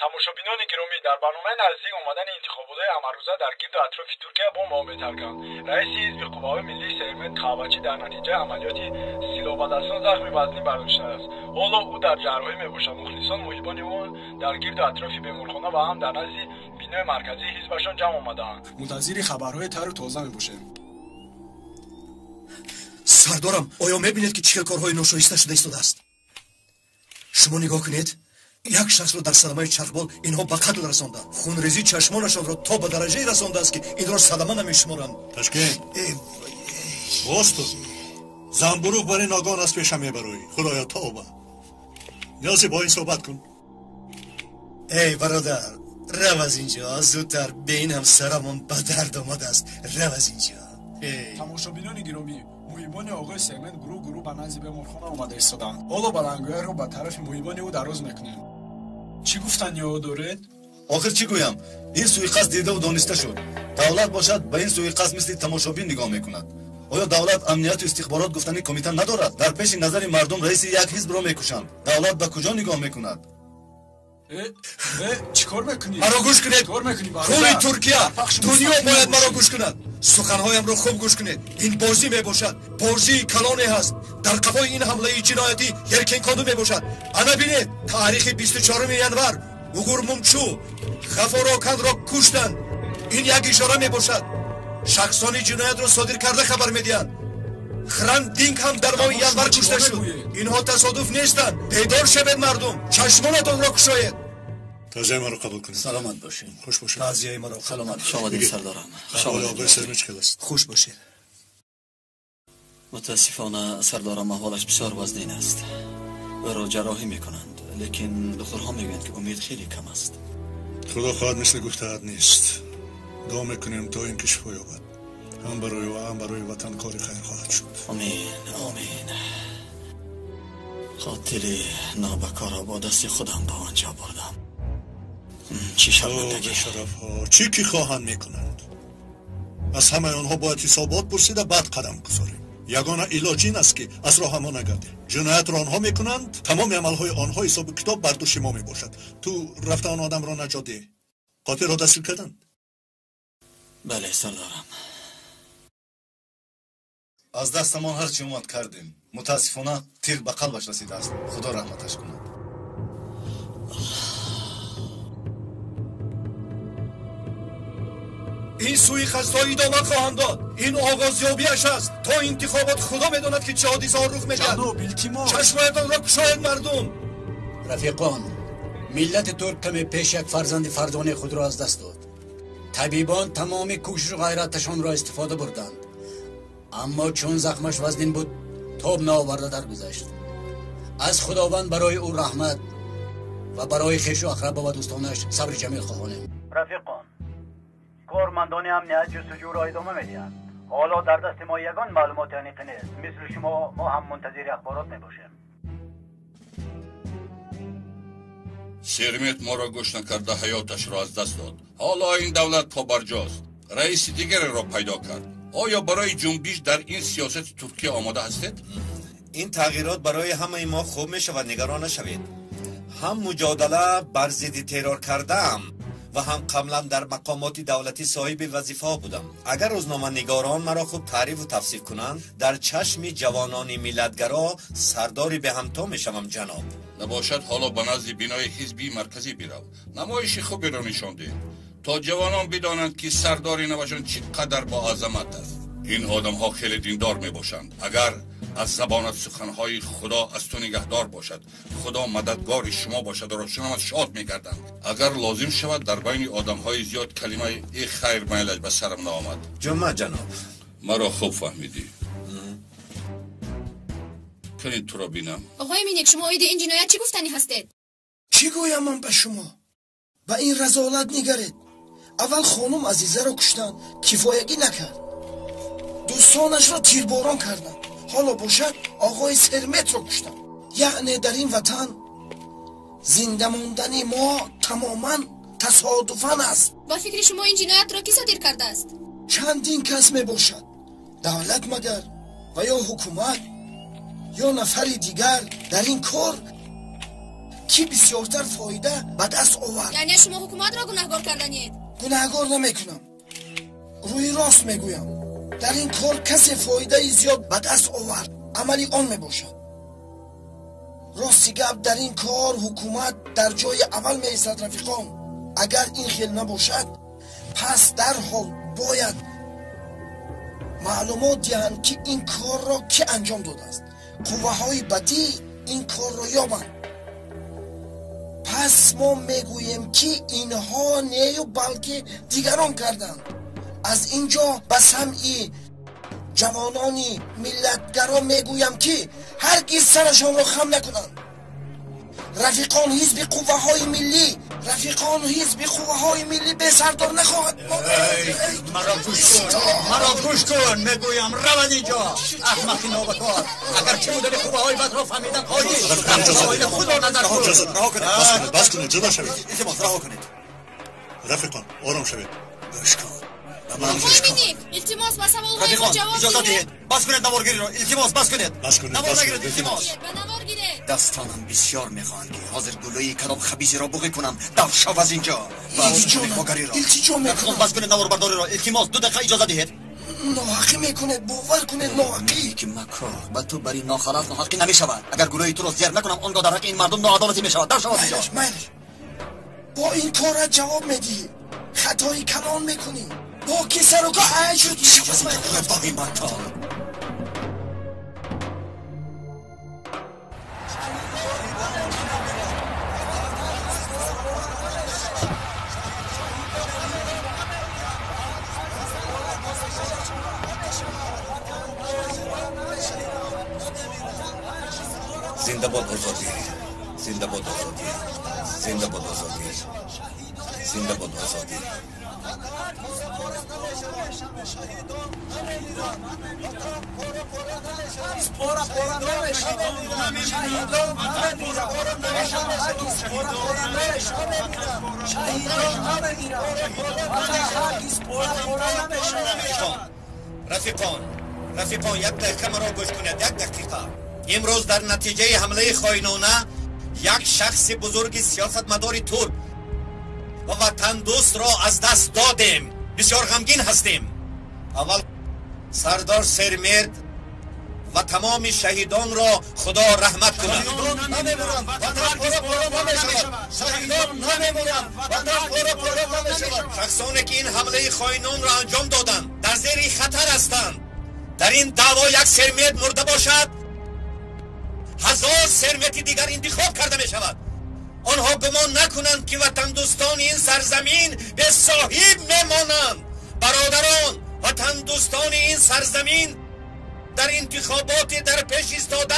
تماشابینان گرامی، در برنامه نزدیک آمدن انتخابات امروزه در گرد و اطراف ترکیه بمب می‌ترکند. رئیس حزب قوای ملی سرمت خابچی در نتیجه عملیات سیلوبدستان زخمی وزنی برداشته است. حالا او در جراحی میباشد. مخلصان محبان او در گرد و اطراف بیمارخانه و هم در نزد بینای مرکزی حزبشان جمع آمده‌اند. منتظر خبرهای تر و تازه میباشیم. سردارم، آیا میبینید که چه کارهای ناشایسته شده ایستاده است؟ شما نگاه کنید. یک شخص رو در صدمه چرخبال اینها به قتل رساندند. خونریزی چشمانشان را تا به درجه رسانده است که این را صدمه نمیشمارند. تشکین باستو زنبروغ برای ناگان از پیشم میبروی. خدایا توبه. نیازی با این صحبت کن. ای برادر، رو از اینجا. زودتر به این هم سرمون به درد آمده است. رو از اینجا. تماشابینان گرامی، محبان آقای سرمت گروه به نزد بیمارخانه آمده ایستادند. حالا بلنگوی رو به طرف محبان او دراز میکنیم. چی گفتن یا دارید؟ آخر چی گویم؟ این سوءقصد دیده و دانسته شد. دولت باشد به این سوءقصد مثل تماشابین نگاه میکند. آیا دولت امنیت و استخبارات گفتنی کمیته ندارد؟ در پیش نظر مردم رئیس یک حزب را میکشند. دولت به کجا نگاه میکند؟ چیکار میکنی؟ مرا گوش کنید. چیکار میکنی؟ کل ترکیه دنیا باید مرا گوش کند. سخنهایم را خوب گوش کنید. این بازی میباشد. بازی کلانی هست. در قفای این حمله جنایتی یرکن کادو میباشد. انا بینید تاریخ 24 ینور اوگور مومچو خفاراکند را کشتند. این یک اشاره میباشد. شخصانی جنایت را صادر کرده خبر میدهند. خرند دینگ هم در ماه ینور کشته شد. اینها تصادف نیستند. بیدار شوید مردم. چشمانتان را گشایید. تعزیه ما رو قبول کنید. سلامت باشید. خوش باشید. تعزیه ما را سلامت. شامدین سردارم. آقای سرمت چه است؟ خوش باشید. متاسفانه سردارم احوالش بسیار وزنین است. او را جراحی میکنند، لیکن دکترها میگویند که امید خیلی کم است. خدا خواهد مثل گفته‌ات نیست. دعا میکنیم تا اینکه شفا یابد. هم برای و هم برای وطن کاری خیر خواهد شد. آمین آمین. قاتل نابکار با دست خودم به آنجا بردم. چی شرمندگی. شرف ها چی که خواهند میکنند. از همه آنها باید حسابات پرسیده بعد قدم گذاریم. یگانه علاج این است که از راه ما نگرده. جنایت را آنها میکنند، تمام عملهای آنها حساب کتاب بر دوش ما میباشد. تو رفته آن آدم را نجات ده. قاتل را دستگیر کردند؟ بله سردارم. از دستمان هر چی اومد کردیم. متاسفانه تیر به قلبش رسیده است. خدا رحمتش کند. این سوءقصدها ادامه خواهند داد. این آغازیابیش است. تا انتخابات خدا میداند که چه حادثه‌ها رخ میدهد. جناب التماس. چشمایتان را گشایید مردم. رفیقان، ملت ترک کمی پیش یک فرزند فرزانه خود را از دست داد. طبیبان تمام کوشش و غیرتشان را استفاده بردند، اما چون زخمش وزنین بود تاب نآورده درگذشت. از خداوند برای او رحمت و برای خویش و اقربا و دوستانش صبر جمیل خواهانیم. رفیقان، کارمندان امنیت جستجو را ادامه میدهند. حالا در دست ما یگان معلومات یقینی نیست. مثل شما ما هم منتظر اخبارات میباشیم. سرمت ما را گوش نکرده حیاتش را از دست داد. حالا این دولت پابرجاست. رئیس دیگر را پیدا کرد. آیا برای جنبش در این سیاست ترکیه آماده هستید؟ این تغییرات برای همه ما خوب می شود، نگران نشوید. هم مجادله بر ضد ترور کردم و هم قبلا در مقامات دولتی صاحب وظیفه بودم. اگر روزنامه نگاران مرا خوب تعریف و توصیف کنند، در چشم جوانان ملتگرا سرداری به همتا می شوم جناب. نباشد حالا به نزد بینای حزبی مرکزی برو، نمایش خوبی را نشان ده تا جوانان بدانند که سرداری نباشند چقدر با عظمت است. این آدم ها خیلی دیندار می باشند. اگر از زبانت سخنهای خدا از تو نگهدار باشد، خدا مددگار شما باشد و را شما شاد می گردند. اگر لازم شود در بین آدم های زیاد کلمه ای خیر میلش به سرم نآمد. جمعه جناب. مرا خوب فهمیدی. کنید تو را بینم. آقای مینک، شما عید این جنایت چی گفتنی هستید؟ چی گویم من به شما؟ به این رذالت نگرید. اول خانم عزیزه را کشتن، کفایگی نکرد، دوستانش را تیرباران کردن، حالا باشد آقای سرمت را کشتن. یعنی در این وطن زنده موندن ما تماما تصادفاً است. با فکر شما این جنایت را کی صادر کرده است؟ چندین کس می باشد، دولت مگر و یا حکومت یا نفری دیگر در این کار کی بسیارتر فایده به دست آورد. یعنی شما حکومت را گناهگار کردنید؟ گناهگار نمیکنم، روی راست میگویم. در این کار کسی فایده زیاد به دست آورد، عملی آن میباشد. راستی گپ در این کار حکومت در جای اول میایستد رفیقان. اگر این خیل نباشد پس در حال باید معلومات دهند که این کار را که انجام داده است. قوه های بدی این کار را یابند. پس ما میگوییم که اینها نه بلکه دیگران کردند. از اینجا به سمعی جوانانی ملتگرا میگویم که هرگز سرشان را خم نکنند. رفیقان حزب قوه های ملی، رفیقان حزب قوه های ملی به سردار نخواهد. مرا گوش کن میگویم رود اینجا احمق نابکار. اگر چه بوده قوه های بد را فهمیدن خواهی خدا نظر کن. بس کنید جدا شوید. رها کنید. رفیقان آرام شوید. گوش کن. آقای مینک، التماس به سوالهای ما جواب اجازه دهید. بس کنید نوارگیری را. التماس بس کنید. نوار نگیرید. التماس. به نوار گیرید. دستانم بسیار میخواهند که حاضر گلوی کلام خبیثی را بوقی کنم. دو شو از اینجا. التجا میکنم. بس کنید نوار برداری را. التماس 2 دقیقه اجازه دهید. ناحقی میکنید، باور کنید ناحقی. که مکار به تو بری ناخلاف ناحقی نمیشود. اگر گلوی تو را زیر نکنم آنگاه در حق این مردم ناعدالتی میشود. در شو از اینجا. با این کار جواب میدی، خطایی کلان میکنی. با که سر و که شدی با این مکار. زنده باد آزادی، زنده باد آزادی، زنده باد آزادی، زنده باد آزادی. رفیقان یک دقیقه مرا گوش کنید. یک دقیقه. امروز در نتیجه حمله خائنانه یک شخص بزرگ سیاستمدار ترک و وطن دوست را از دست دادیم. بسیار غمگین هستیم. اول سردار سرمرد و تمام شهیدان را خدا رحمت کند. شهیدان نمیمونند، وطن پرو نمیشود. شهیدان نمیمونند، وطن پرو نمیشود. شخصانی که این حمله خائنان را انجام دادند در زیر خطر هستند. در این دعوا یک سرمرد مرده باشد 1000 سرمرد دیگر انتخاب کرده می شود. آنها گمان نکنند که وطن دوستان این سرزمین به صاحب میمانند. برادران، وطن دوستان این سرزمین در انتخابات در پیش ایستاده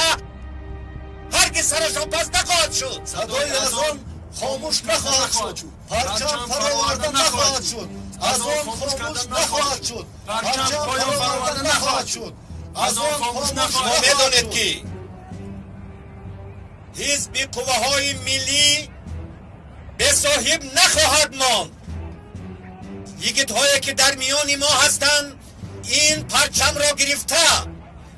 هرگز سرشان پس نخواهد شد. صدای اذان خاموش نخواهد شد. پرچم فراورده نخواهد شد. اذان خاموش نخواهد شد. پرچم فراورده نخواهد شد. اذان خاموش نخواهد شد. میدانید که حزب قوه های ملی به صاحب نخواهد ماند. یگت هایی که در میان ما هستند این پرچم را گرفته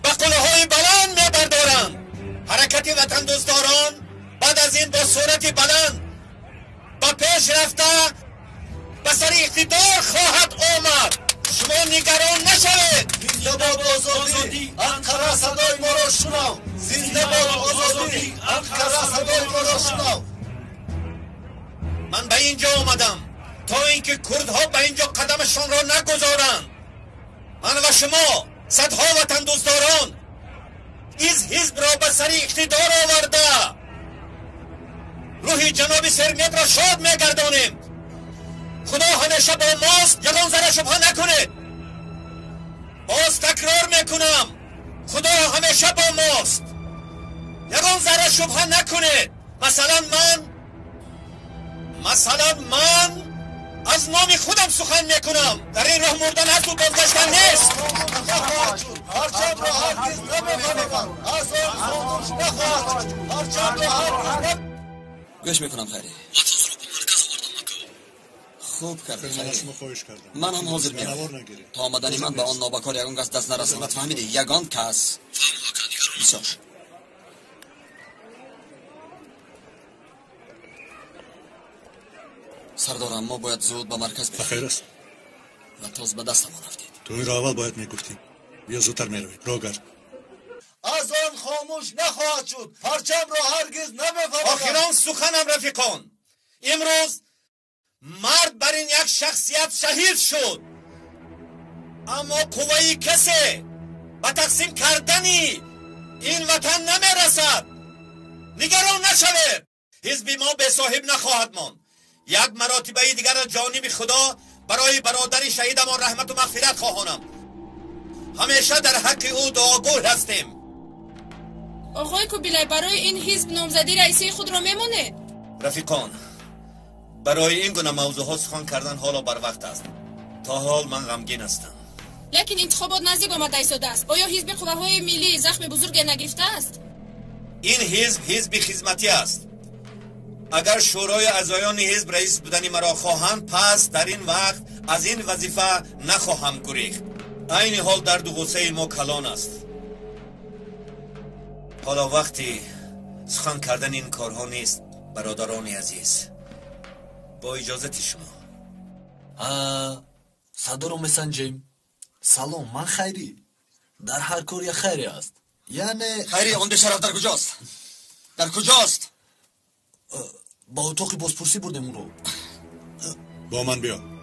به قله‌های بلند می‌بردارند. حرکت وطن دوستداران بعد از این با صورت بلند با پیش رفته به سر اقتدار خواهد آمد. شما نگران نشوید. زنده باد آزادی، انقره صدای ما را شنو. زنده باد آزادی، انقره صدای ما را شنو. من به اینجا آمدم تا اینکه کردها به اینجا قدمشان را نگذارند. من و شما صدها وطن دوستداران از حزب را به سر اقتدار آورده روح جناب سرمید را شاد میگردانیم. خدا همیشه با ماست، یگان ذره شبهه نکنید. باز تکرار میکنم، خدا همیشه با ماست، یگان ذره شبهه نکنید. مثلا من از نام خودم سخن میکنم. در این راه مردن هست و بازگشتن نیست. پرچم را هرگز نمی‌فریبم. از آن خاموش نخواهد. پرچم را هرگز گوش میکنم خیری. خوب کردی خیری. من هم حاضر میام. تا آمدنی من به آن نابکار یگان کس دست نرساند. فهمیدی؟ یگان کس. بسیار. سردارم ما باید زود به مرکز بریم. بخیر است. و تاز به دستمان رفتید. تو این را اول باید میگفتی. بیا زودتر میروید. رو گرد. از آن خاموش نخواهد شد. پرچم را هرگز نمی‌فریبم. آخران سخنم رفیقان. امروز مرد بر این یک شخصیت شهید شد، اما قوی کسی به تقسیم کردنی این وطن نمیرسد. نگران نشوید. حزب ما به صاحب نخواهد ماند. یک مراتبه دیگر از جانب خدا برای برادر شهیدمان رحمت و مغفرت خواهانم. همیشه در حق او دعاگوی هستیم. آقای کوبیلای برای این حزب نامزدی رئیسی خود را میمانید؟ رفیقان، برای این گونه موضوعات سخن کردن حالا بر وقت است. تا حال من غمگین هستم. لیکن انتخابات نزدیک آمده ایستاده است. آیا حزب قوه‌های ملی زخم بزرگ نگرفته است؟ این حزب خدمتی است. اگر شورای اعضایان حزب رئیس بودنی مرا خواهند، پس در این وقت از این وظیفه نخواهم گریخت. عین حال درد و غصه ما کلان است. حالا وقتی سخن کردن این کارها نیست. برادران عزیز، با اجازت شما. صدارو مسنجیم. سلام، من خیری. در هر کار یک خیری است. یعنی خیری آن شرف در کجاست؟ در کجاست؟ با اتاقی بازپرسی بردیم اون رو. با من بیا.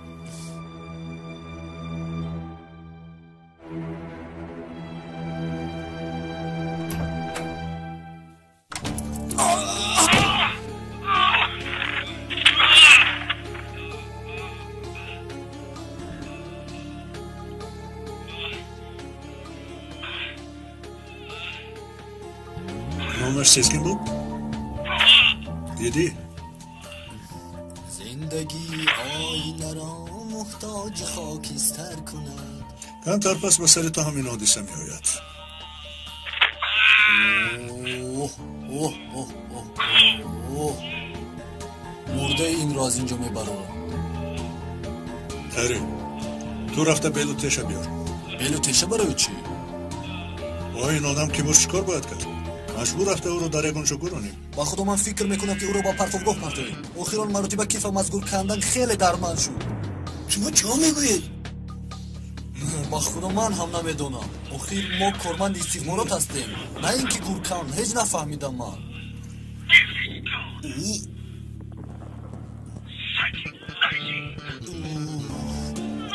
نامش سیزگین بود؟ دیدی؟ زندگی آینه را محتاج خاکستر کند. کمتر پس به سر تو همین حادثه می آید. مرده این راز اینجا می برو. خیلی تو رفته بیلو تشه بیار. بیلو تشه برای چی؟ با این آدم که برش کار باید کرد. مجبور رفته او رو در یکونشو گرانیم. با خودم من فکر میکنم که او رو با پرتوگاه پرتویم. آخران مراتبه کیف مزگور کندن خیلی درمند شد. شما چه میگویید؟ با خودم من هم نمیدونم. آخر ما کارمند استخبارات هستیم، نه اینکه گورکان. هیچ نفهمیدم من.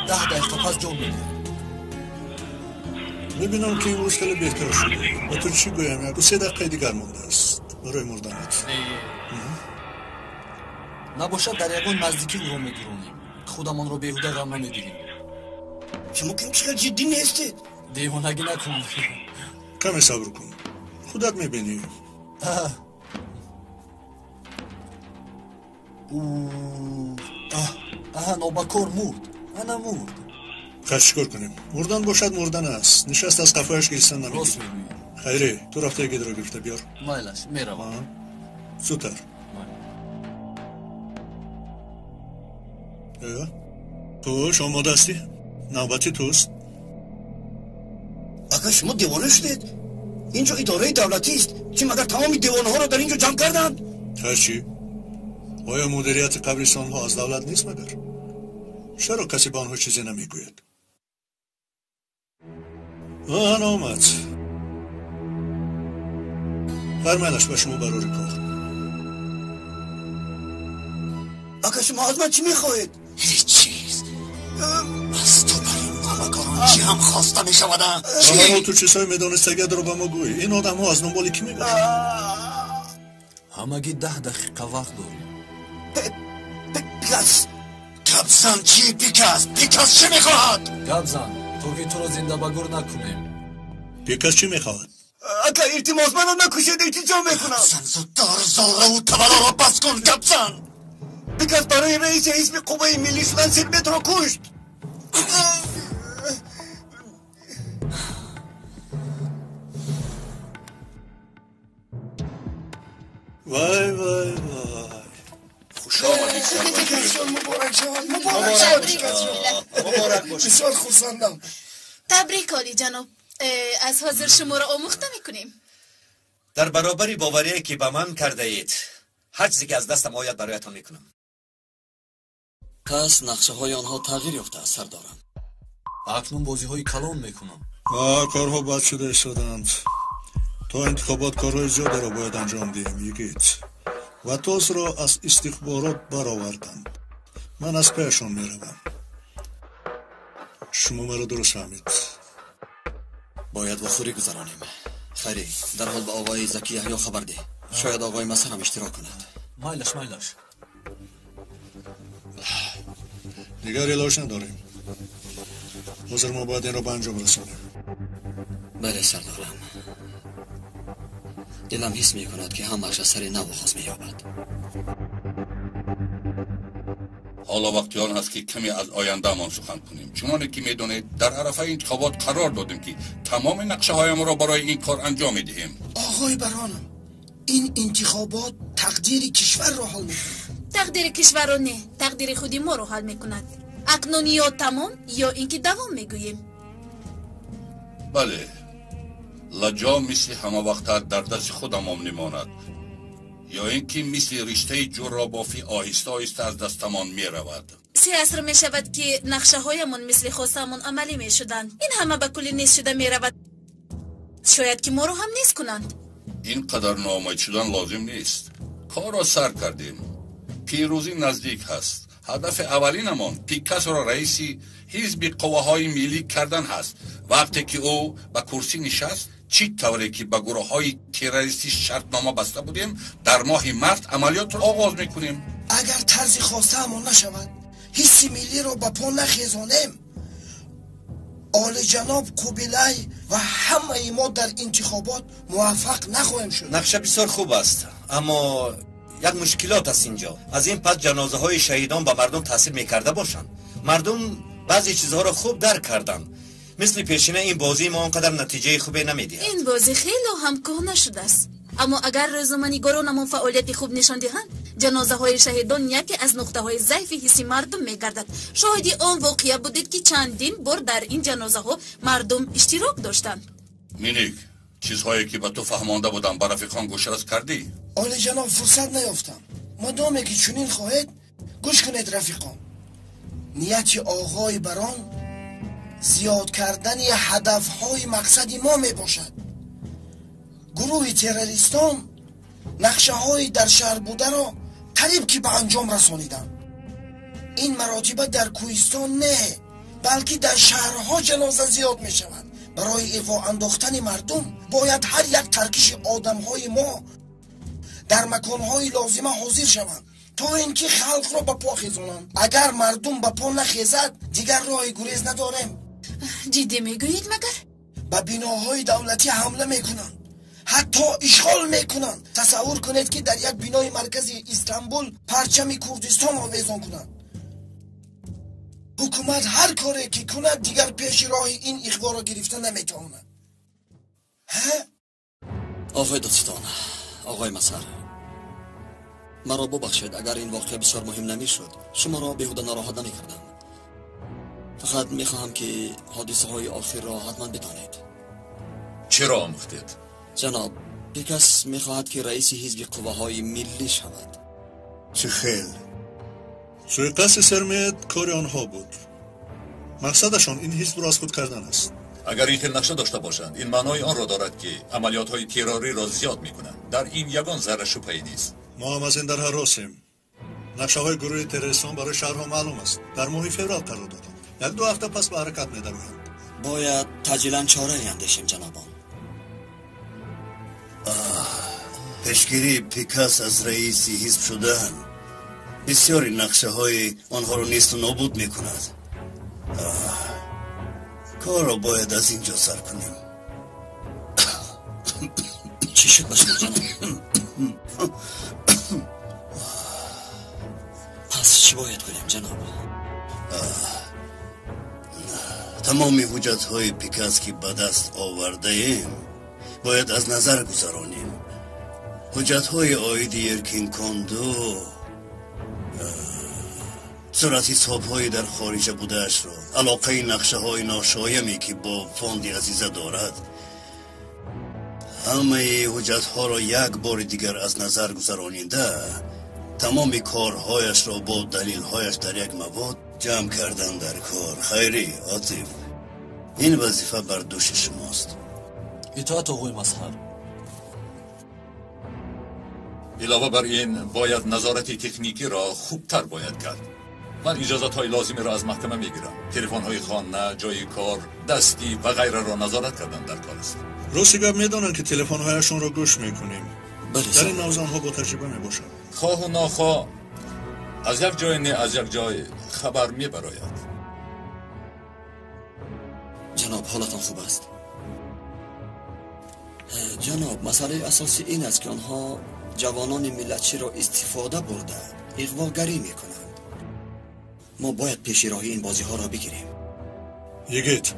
10 دقیقه پس جا میدیم. میبینم که این روز خیلی بهتر شده. با تو چی گویم؟ یک 3 دقیقه دیگر مونده است برای مردنت. نباشد در یکان نزدیکی او رو میگیرونیم. خودمان رو بیهوده غم نمیگیریم. شما که چقدر جدی نیستید؟ دیوانگی نکن. کمی صبر کن، خودت میبینی. نابکار مرد. انا مرد. خواهد چکار کنیم؟ مردن باشد مردن است. نشست از قفایش گریستن نمیگیم. راست میگویی. خیری تو رفته یکی را گرفته بیار. مایلش میروم. زودتر. تو شما دستی؟ نوبتی توست؟ اگر شما دیوانه شدید؟ اینجا اداره دولتی است چی مگر تمام دیوانه ها رو در اینجا جمع کردند؟ چی؟ آیا مدیریت قبرستان ها از دولت نیست مگر؟ چرا کسی به آنها چیزی نمیگوید؟ آن آمد فرمانش به شما برای کار. اگر شما از من چی میخواهید؟ هیچ چیز. از تو برای این همکاران چی هم خواسته میشود؟ اما تو چیزهای میدانستگید رو به ما گوی. این آدم ها از دنبال کی میگوید؟ همگی 10 دقیقه وقت داریم. پیکاس گبزن چی پیکاس چی میخواهد؟ گبزن تو که تو رو زنده بگور نکنیم. پیکاس چی میخواهد؟ اگر التماس منو نکشید التجا میکنم. گبزن زودتر زاره و تبلا را بس کن گبزن. پیکاس برای رئیس حزب قوه ملی شدن سلمت را کشت. وای وای وای خوش آمدید مبارک باشید. بسیار خرسندم. تبریک عالی جناب. از حاضر شما را آموخته میکنیم. در برابری باوری که به من کرده اید هر چیزی که از دستم آید برایتان میکنم. پس نقشه های آنها تغییر یافته است سردارم. اکنون بازی های کلان میکنم. کارها بد شده شدند. تا انتخابات کارهای زیاده را باید انجام دهیم یکیت و توس را از استخبارات برآوردند. من از پیشان میروم. شما مرا درست فهمید. باید وخوری گذرانیم. خیری در حال به آقای زکی یحیی خبر ده. شاید آقای مسر هم اشتراک کند. مایلش دیگر علاج نداریم. حاضر ما باید این را به انجام رسانیم. بله سردارم. دلم حس می کند که همش از سر نو خواست می یابد. حالا وقتی آن هست که کمی از آینده مان سخن کنیم. چون که میدونید در عرفه انتخابات قرار دادیم که تمام نقشه هایم را برای این کار انجام میدهیم. آقای برانم این انتخابات تقدیر کشور را حل میکنه. تقدیر کشور را نه، تقدیر خودی ما را حل میکند. اکنون یا تمام یا اینکه دوام میگوییم. بله لجا مثل همه وقت در دست خودم نماند یا اینکه مثل رشته جرابافی آهسته آهسته از دستمان می رود. 3 عصر می شود که نقشه هایمون مثل خواستمون عملی می شدن. این همه به کلی نیست شده می رود. شاید که ما رو هم نیست کنند. اینقدر ناامید شدن لازم نیست. کار را سر کردیم. پیروزی نزدیک هست. هدف اولینمان پیکاس را رئیسی حزب قوه های ملی کردن هست. وقتی که او به کرسی نشست چی طوری که به گروه های تروریستی شرطنامه بسته بودیم در ماه مارس عملیات را آغاز میکنیم. اگر طرز خواسته همون نشود حس ملی رو با پا نخیزانیم آل جناب قبیله و همه ما در انتخابات موفق نخواهیم شد. نقشه بسیار خوب است اما یک مشکلات است اینجا. از این پس جنازه های شهیدان به مردم تاثیر میکرده باشند. مردم بعضی چیزها را خوب درک کردند. مثل پیشینه این بازی ما آنقدر نتیجه خوبی نمیدهد. این بازی خیلی هم کهنه شده است. اما اگر رزومنیگارانمون فعالیت خوب نشان دهند جنازه های شهیدان یکی از نقطه های ضعف حسی مردم میگردد. شاهدی آن واقعه بودید که چندین بار در این جنازه ها مردم اشتراک داشتند. مینیک چیزهایی که به تو فهمانده بودم بر رفیقان گوشرس کردی؟ آل جناب فرصت نیافتم. مادامی که چنین خواهید گوش کنید رفیقان. نیت آقای بران زیاد کردن هدفهای مقصدی ما می باشد. گروه تروریستان نقشه های در شهر بوده را قریب که به انجام رسانیدن. این مراتبه در کوهستان نه بلکه در شهرها جنازه زیاد می شود. برای ایفا انداختن مردم باید هر یک ترکش آدم های ما در مکانهای لازمه حاضر شوند تا اینکه خلق را به پا خیزانند. اگر مردم به پا نخیزد دیگر راه گریز نداریم. جدی میگویید مگر؟ به بناهای دولتی حمله میکنند، حتی اشغال میکنند. تصور کنید که در یک بنای مرکزی استانبول پرچم کردستان را ویزان کنند. حکومت هر کاری که کند دیگر پیش راه این اخبار را گرفته نمیتواند. آقای دادستان، آقای مسر، مرا ببخشید اگر این واقعه بسیار مهم نمیشد شما را بیهوده ناراحت نمیکردم. فقط میخواهم که حادثه های آخر را حتما بدانید. چرا آموختید؟ جناب پیکاس میخواهد که رئیس حزب قواهای ملی شود. چه خیل سویقست سرمت کار آنها بود. مقصدشان این حزب را از خود کردن است. اگر این خیل نقشه داشته باشند این معنای آن را دارد که عملیات های تروری را زیاد میکنند. در این یگان ذره شبهه‌ای نیست. ما هم از این در حراسیم. نقشه های گروه تروریستان برای شهرها معلوم است. در ماه فوریه قرار دادند. 1-2 هفته پس به حرکت می‌دروند. باید تاجیلا چاره اندیشیم جنابان. پیشگیری پیکاس از رئیس حزب شدن بسیاری نقشه های آنها رو نیست و نابود میکند. کار را باید از اینجا سر کنیم. چی شد بشما جناب؟ پس چی باید کنیم جناب؟ تمامی حجت های پیکاس که به دست آورده ایم باید از نظر گذرانیم. حجت های آیدی ارکین کاندو، صورت حساب های در خارج بودهش را، علاقه نقشه های ناشایمی که با فاندی عزیزه دارد، همه حجت ها را یک بار دیگر از نظر گذرانیده تمام کارهایش را با دلیل هایش در یک مواد جمع کردن در کار. خیری عاطف، این وظیفه بر دوش شماست. اطاعت آقای مظهر. علاوه بر این باید نظارت تکنیکی را خوبتر باید کرد. من اجازت های لازمی را از محکمه میگیرم. تلفن های خانه، جای کار، دستی و غیره را نظارت کردن در کار است. روسیگاب میدانند که تلفن هایشون را گوش میکنیم. در این موضوع آنها با تجربه میباشند. خواه و ناخواه از یک جای نه از یک جای خبر میبراید. جناب حالتان خوب است؟ جناب مسئله اساسی این است که آنها جوانان ملتچی را استفاده برده اغواگری میکنند. ما باید پیش راهی این بازی ها را بگیریم. یگیت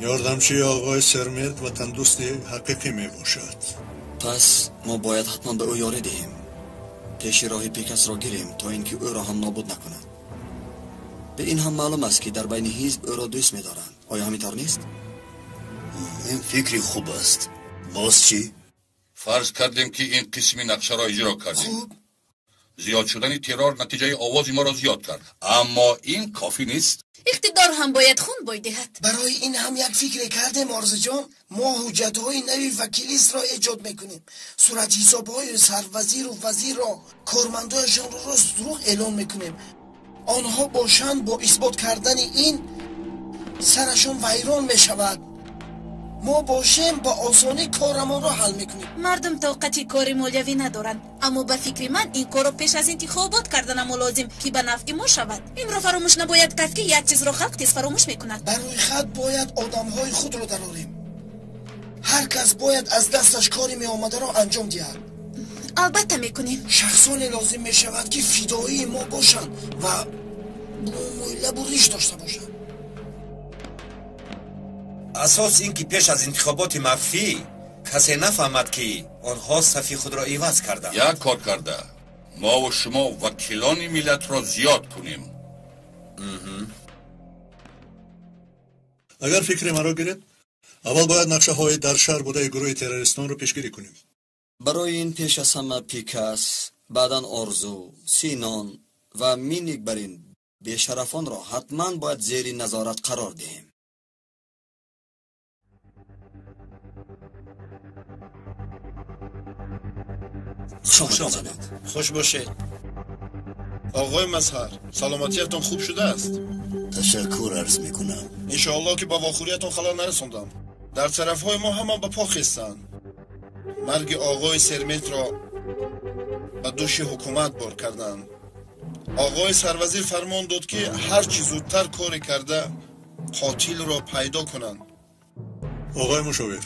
یاردمچی آقای سرمت و تندوستی حقیقی میباشد. پس ما باید حتما به او یاری دهیم. پیش راهی پیکاس را گیریم تا اینکه او را هم نابود نکنند. به این هم معلوم است که در بین حزب او را دوست می‌دارند. آیا همینطور نیست؟ این فکری خوب است. باز چی؟ فرض کردیم که این قسمی نقشه را اجرا کردیم. زیاد شدن ترور نتیجه آوازی ما را زیاد کرد، اما این کافی نیست. اقتدار هم باید خون بوی دهد. برای این هم یک فکر کردیم آرزو جان. ما حجت های نوی وکیلیست را ایجاد میکنیم. صورت حساب های سروزیر و وزیر را کارمندایشان را راست دروغ اعلام میکنیم. آنها باشند با اثبات کردن این سرشان ویران میشود. ما باشیم با آسانی کارمان را حل میکنیم. مردم طاقت کار مالیوی ندارند، اما به فکر من این کار را پیش از انتخابات کردن لازم که به نفع ما شود. این را فراموش نباید کرد که یک چیز را خلق تیز فراموش میکند. برای خط باید آدمهای خود را دراریم. هر کس باید از دستش کاری می آمده را انجام دهد. البته میکنیم. شخصانی لازم میشود که فدایی ما باشند و لب و ریش داشته باشند. اساس این که پیش از انتخابات مخفی کسی نفهمد که آنها صفی خود را عوض کردند. یک کار کرده ما و شما وکیلان ملت را زیاد کنیم. اگر فکر مرا گیرد اول باید نقشه های در شهر بوده گروه تروریستان رو پیشگیری کنیم. برای این پیش از همه پیکاس، بعدن آرزو، سینان و مینیک برین بیشرفان را حتما باید زیر نظارت قرار دهیم. خوش آمدید. خوش باشید. آقای مظهر، سلامتیتون خوب شده است؟ تشکر عرض میکنم. انشاءالله که با واخوریتون خلال نرسوندم. در طرف های ما همه به پا خستند. مرگ آقای سرمت را به دوش حکومت بار کردند. آقای سروزیر فرمان داد که هر چی زودتر کار کرده قاتل را پیدا کنند. آقای مشاور،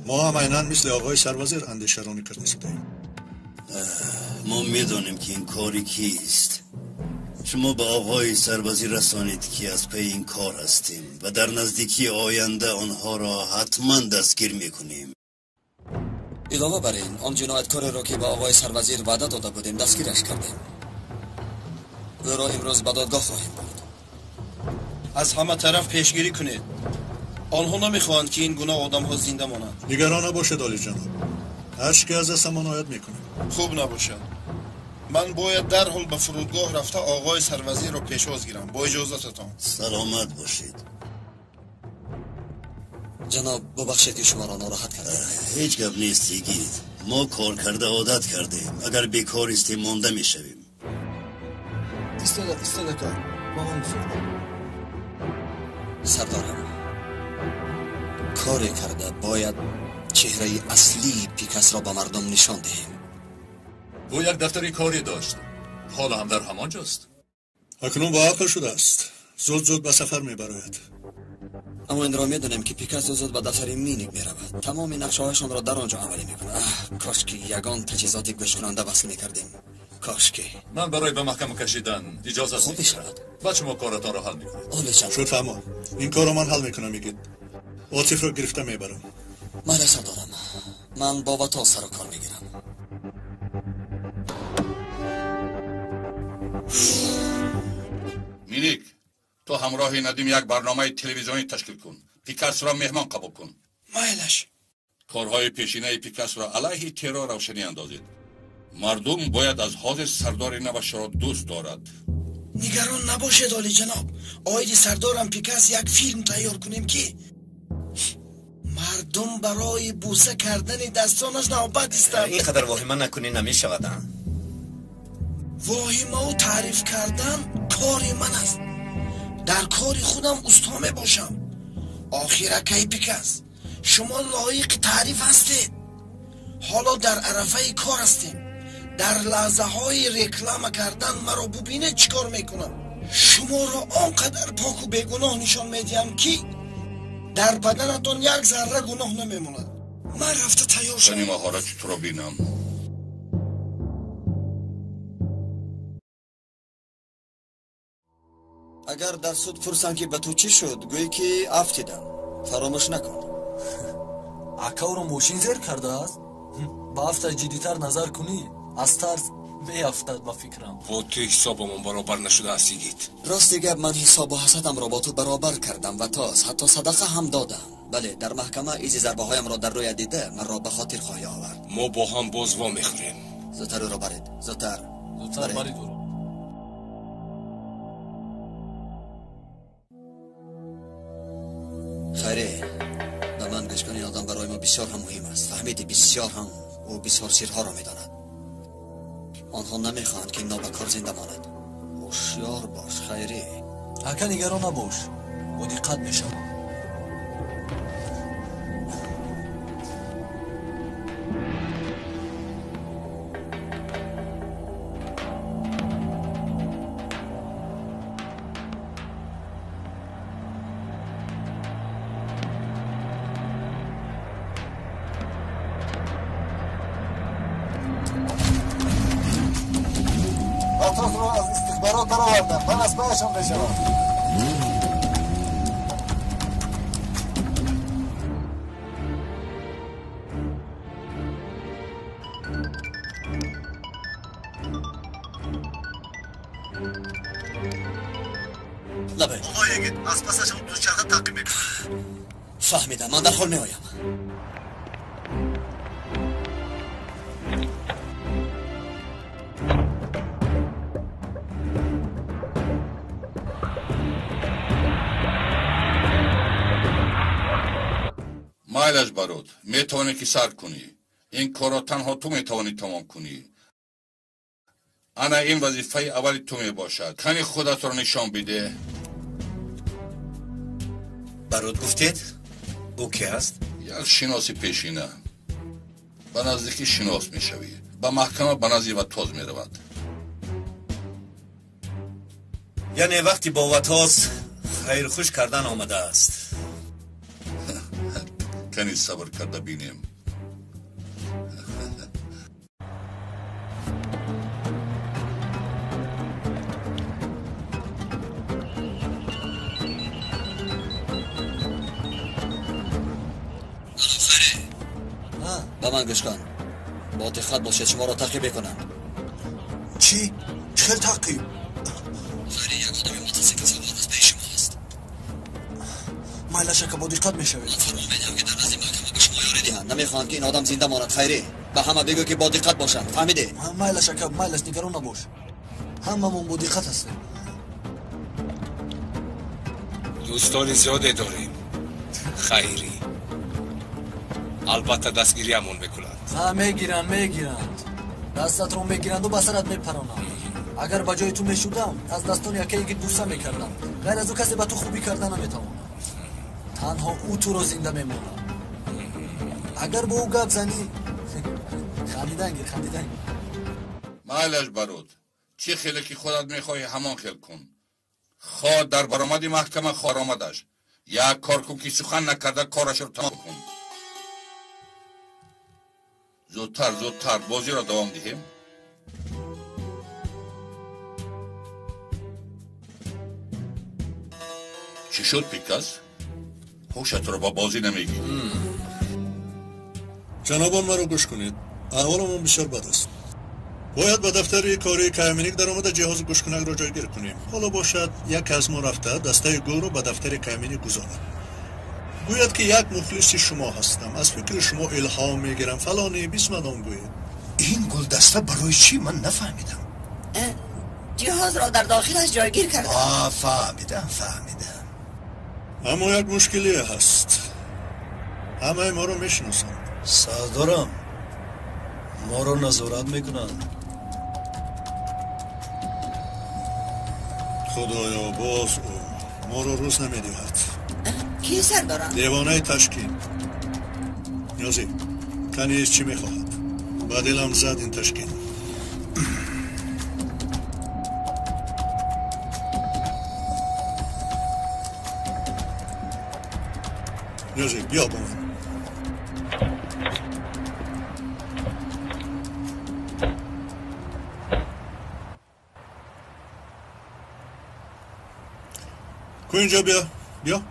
ما هم عیناً مثل آقای سروزیر اندیشه رانی کرده شدیم. ما میدانیم که این کاری کیست. شما به آقای سروزیر رسانید که از پی این کار هستیم و در نزدیکی آینده آنها را حتما دستگیر میکنیم. علاوه بر این آن جنایتکار را که به آقای سروزیر وعده داده بودیم دستگیرش کردیم. او را امروز به دادگاه خواهیم برد. از همه طرف پیشگیری کنید. آنها نمیخواهند که این گناه آدم‌ها زنده مانند. نگران نباشید عالی جناب. هر چی که از دستمان آید میکنیم. خوب نباشد. من باید در حال به فرودگاه رفته آقای سروزیر را پیشواز گیرم. با اجازتتان. سلامت باشید. جناب ببخشید که شما را ناراحت کردم. هیچ گپ نیست دیگید. ما کار کرده عادت کردیم. اگر بیکار استیم مانده میشویم. ایستاده کار. ما هم سردارم کاری کرده باید چهره اصلی پیکاس را به مردم نشان دهیم. او یک دفتری کاری داشت، حالا هم در همان جاست. اکنون با عقل شده است. زود به سفر میبراید. اما این را میدونیم که پیکاس زود به دفتر مینیک میرود. تمام نقشه‌هایشان را در آنجا عملی میکنه. کاش که یگان تجهیزات گوش کننده وصل میکردیم. کاش که من برای به محکمه کشیدن اجازه خوب میشود. بعد شما کارتان را حل میکنید. شد فهمو. این کار را من حل میکنم. میگید عاطف رو گرفته میبرم. من سردارم. من با وطا سر و کار میگیرم. مینیک تو همراه ندیم یک برنامه تلویزیونی تشکیل کن. پیکاس را مهمان قبول کن. مایلش کارهای پیشینه پیکاس را علیه ترور روشنی اندازید. مردم باید از حاضر سردار نوش را دوست دارد. نگران نباشید عالی جناب. آید سردارم پیکاس یک فیلم تیار کنیم که مردم برای بوسه کردن دستانش نوبت استند. اینقدر واهمه نکنی نمیشود. واهمه و تعریف کردن کاری من است. در کاری خودم استامه باشم. آخرکه پیکاس شما لایق تعریف هستید. حالا در عرفه کار هستیم. در لحظه های رکلام کردن مرا ببینه چیکار میکنم. شما را آنقدر پاک و بیگناه نشان میدیم که در بدنتون یک ذره گناه نمیموند. من رفته تیار شدم. این مهارت تو را بینم. اگر در سود پرسن که به تو چی شد گویی که افتیدم. فراموش نکن. اکا رو موشین زیر کرده است. با افته جدیتر نظر کنی از ترس میافتد با فکرم. با تو حسابمون برابر نشده هستید. راستی گپ من حساب و حسدم را با تو برابر کردم و تاز حتی صدقه هم دادم. بله در محکمه ایزی ضربه هایم را در روی دیده من را به خاطر خواهی آورد. ما با هم باز وا میخوریم. زودتر رو برید. زودتر برید رو. خیره به من گوش کنی. آدم برای ما بسیار هم مهم است. فهمیدی؟ بسیار هم و بسیار سیرها را میداند. آنها نمیخواهند که اینا به کار زنده ماند. هوشیار باش خیری. اکا نگران نباش. با دقت میشم. اطراف رو از استخبارات برآوردم. من از پایشان بشوم. لبه آقای اگید از پسشون دو چرخه تعقیب میکنم. فهمیدم. من در خور میآیم. مایلش برود. میتوانی که سر کنی. این کار را تنها تو میتوانی تمام کنی. انا این وظیفه اولی تو میباشد. کنی خودت را نشان بده. برود گفتید؟ او کی است؟ یک شناسی پیشینه. به نزدیکی شناس میشوی. به محکمه به نزدیک و تاز میرود. یعنی وقتی با وطاس خیر خوش کردن آمده است. کنی صبر کرده بینیم. به من گوش کن. با دقت باشید شما را تعقیب کنم. چی؟ چه تعقیب؟ خیلی یک آدمی موتورسیکل سوار از پی شما است. مایلش که با دقت میشوید. نمیخوان که این آدم زنده ماند. خیری به همه بگو که با دقت باشن. فهمیدی؟ مایلش که مایلش نگران نباش. هممون با دقت هستیم. دوستان زیاده داریم. خیری البته دستگیری همون میکنند. میگیرند دستت رو میگیرند و بسرت میپرانند. اگر با جای تو میشودم از دستان یکی دوستا میکردم. غیر از او کسی به تو خوبی کردن نمیتوانم. تنها او تو رو زنده میمونه. اگر با او گپ زنی خندیدن مالش برود چی خیلی که خودت میخوای همان خیل کن. خواه در برآمد محکمه خواه آمدش. یک کار کن که سخن نکرده کارش رو تمام کن. زودتر بازی را دوام دهیم. چی شد پیکس؟ خوشت رو با بازی نمیگی. جنابان مرا گوش کنید. احوالمون بسیار بد است. باید به دفتر کاری کایمینیک در آمده جهاز گوشکنک را جایگیر کنیم. حالا باشد یک از ما رفته دسته گل رو به دفتر کایمینیک گذارد. گوید که یک مخلص شما هستم، از فکر شما الهام میگیرم فلانی بیسمدان گوید. این گل دسته برای چی؟ من نفهمیدم. جهاز را در داخلش جایگیر کردم. فهمیدم. اما یک مشکلی هست. همه ما رو میشناسند. سردارم ما رو نظارت میکنند. خدایا باز او ما رو روز نمیدهد. کی سردارم؟ دیوانه تشکیل. نیازی کنیز چی میخواهد؟ با دلم زد این تشکیل. نیازی بیا با من. کو اینجا بیا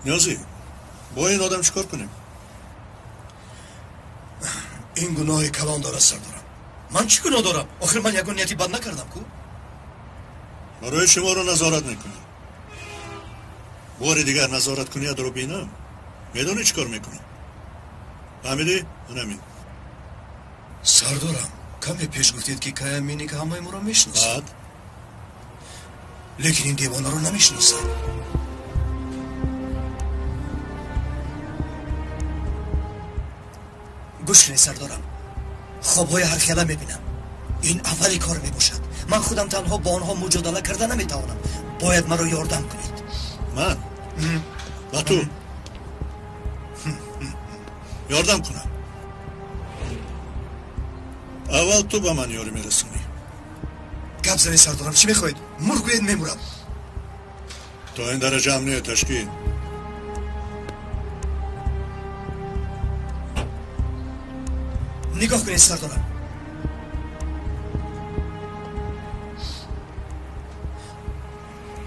نیازی با این آدم چیکار کنیم؟ این گناه کلان داره سردارم. من چی گناه دارم؟ آخر من یک نیتی بد نکردم کو؟ برای شما رو نظارت میکنم. بار دیگر نظارت کنی اد رو بینم میدونی چیکار میکنم. فهمیدی؟ همین. سردارم کمی پیش گفتید که کایمینیک که همه ما رو میشناسد. لیکن این دیوانه رو نمیشناسد. گوش کنید سردارم، خوابهای هر خیله میبینم. این اولی کار میباشد. من خودم تنها با آنها مجادله کرده نمیتوانم. باید مرا یاردم کنید. من؟ با تو؟ یاردم کنم. اول تو به من یاری میرسونی. گپ زنی سردارم، چی میخواید؟ مرگوید میمورم. تا این درجه هم نیه تشکیل. نگاه کنید سردارم،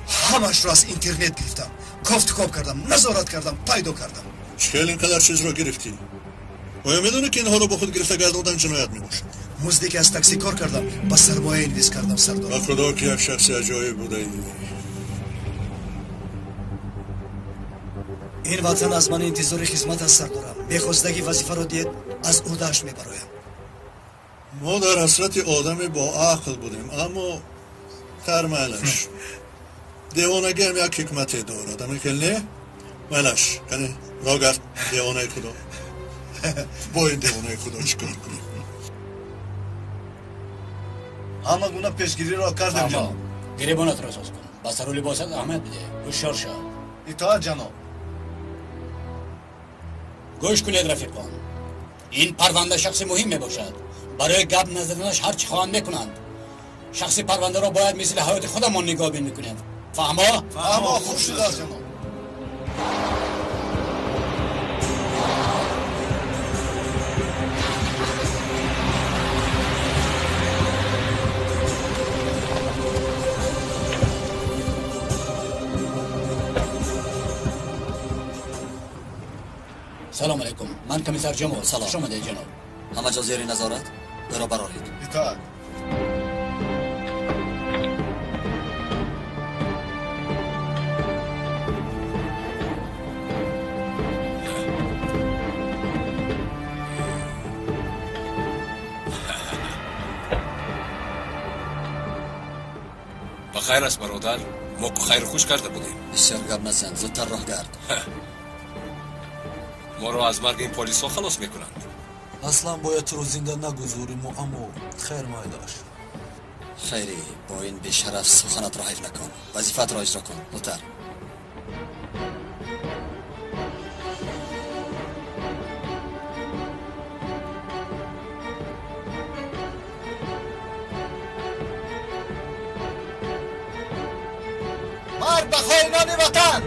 همش رو از اینترنت گرفتم. کافت کاب کردم، نظارت کردم، پیدا کردم. چهل اینقدر چیز رو گرفتی؟ آیا میدونه که اینها رو با خود گرفته گرداندن جنایت میباشد؟ مزدی که از تاکسی کار کردم با سرمایه اینویست کردم سردار. با خدا که یک شخص عجایب بوده ای. این وطن از من انتظار خدمت است سردارم. بخواستگی وظیفه رو دید از او داشت میبرایم. ما در حسرت آدم با عقل بودیم اما ترمالش دیوانگی هم یک حکمت دارد. اما که نه مالش کنه را گرد دیوانه خدا. با این دیوانه خدا چیکار کنیم؟ همه گونه پیشگیری را کردم جناب. گریبانت را ساز کن. با سر و لباست احمد بده. هوشیار شو. اطاعت جناب. گوش کنید رفیقان، این پرونده شخص مهم می باشد. برای گپ نزدنش هر چی خواهند میکنند. شخص پرونده را باید مثل حیات خودمان نگاه بین میکنیم. فهما؟ فهما. خوب شده جناب. سلام علیکم، من کمیسر جمال. سلام. شما ده جناب. همه جا زیر نظارت؟ برا برارید. اطاعت. خیر است برادر. ما که خیر خوش کرده بودیم. بسیار گپ نزن، زودتر راه گرد. ما رو از مرگ این پلیس ها خلاص میکنند. اصلا باید تو رو زنده نگذاریم اما خیر مایداش. خیری با این بیشرف سخنت را حیف نکن. وظیفت را اجرا کن. زودتر. مرد به خائنان وطن.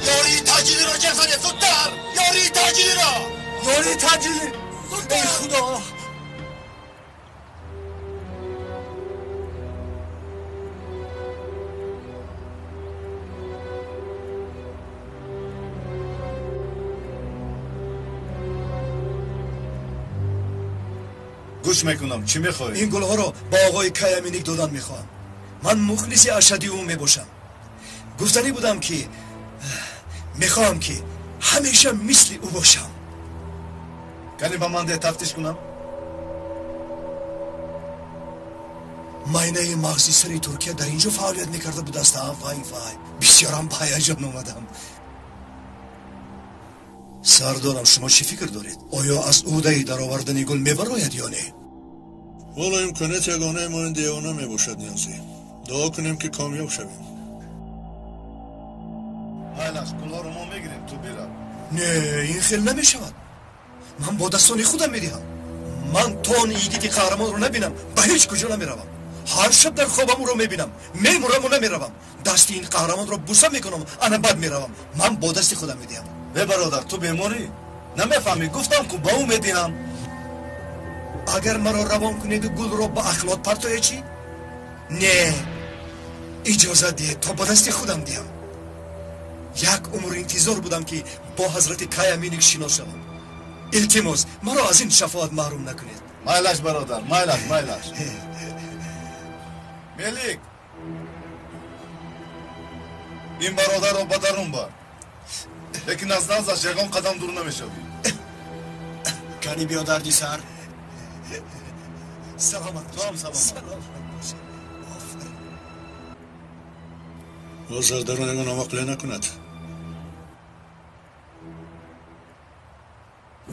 یاری تاجیلی را جفنه زودتر. یاری تاجیلی را. یاری تاجیلی. ای خدا. گوش میکنم. چی میخوای؟ این گلها رو با آقای کیامینیک دادن میخوام. من مخلص اشدی او میباشم. گفتنی بودم که میخوام که همیشه مثل او باشم. کنی با من ده تفتیش کنم؟ ماینه مغزی سری ترکیه در اینجا فعالیت میکرده بود است. وای وای بسیارم هیجان اومدم. سردارم شما چی فکر دارید؟ آیا از عهده در آوردن گل میبراید یا نه؟ والا امکانیت یگانه ما این دیوانه میباشد نیازی. دعا کنیم که کامیاب شویم. حالش گلها رو ما میگیریم تو بیرم. نه این خیلی نمیشود. من با دستان خودم میدهم. من تا آن ایدیت قهرمان رو نبینم به هیچ کجا نمیروم. هر شب در خوابم او رو میبینم، میمورم و نمیروم. دست این قهرمان رو بوسه میکنم، انا بعد میروم. من با دست خودم میدهم. به برادر تو بیماری؟ نمیفهمی گفتم که با او میدهم. اگر مرا روان کنید و گل رو با اخلاط پرتوی چی؟ نه اجازه ده تا با دست خودم دیم. یک عمر انتظار بودم که با حضرت کیامینیک شناس شوم. التماس مرا از این شفاعت محروم نکنید. مایلش برادر، مایلش. ملیک این برادر رو بدرون بر. لیکن از نزدش یگان قدم دور نمیشوی. کنی بیا دردی سر. سلامت. و سرداران یگان آمقله نکند.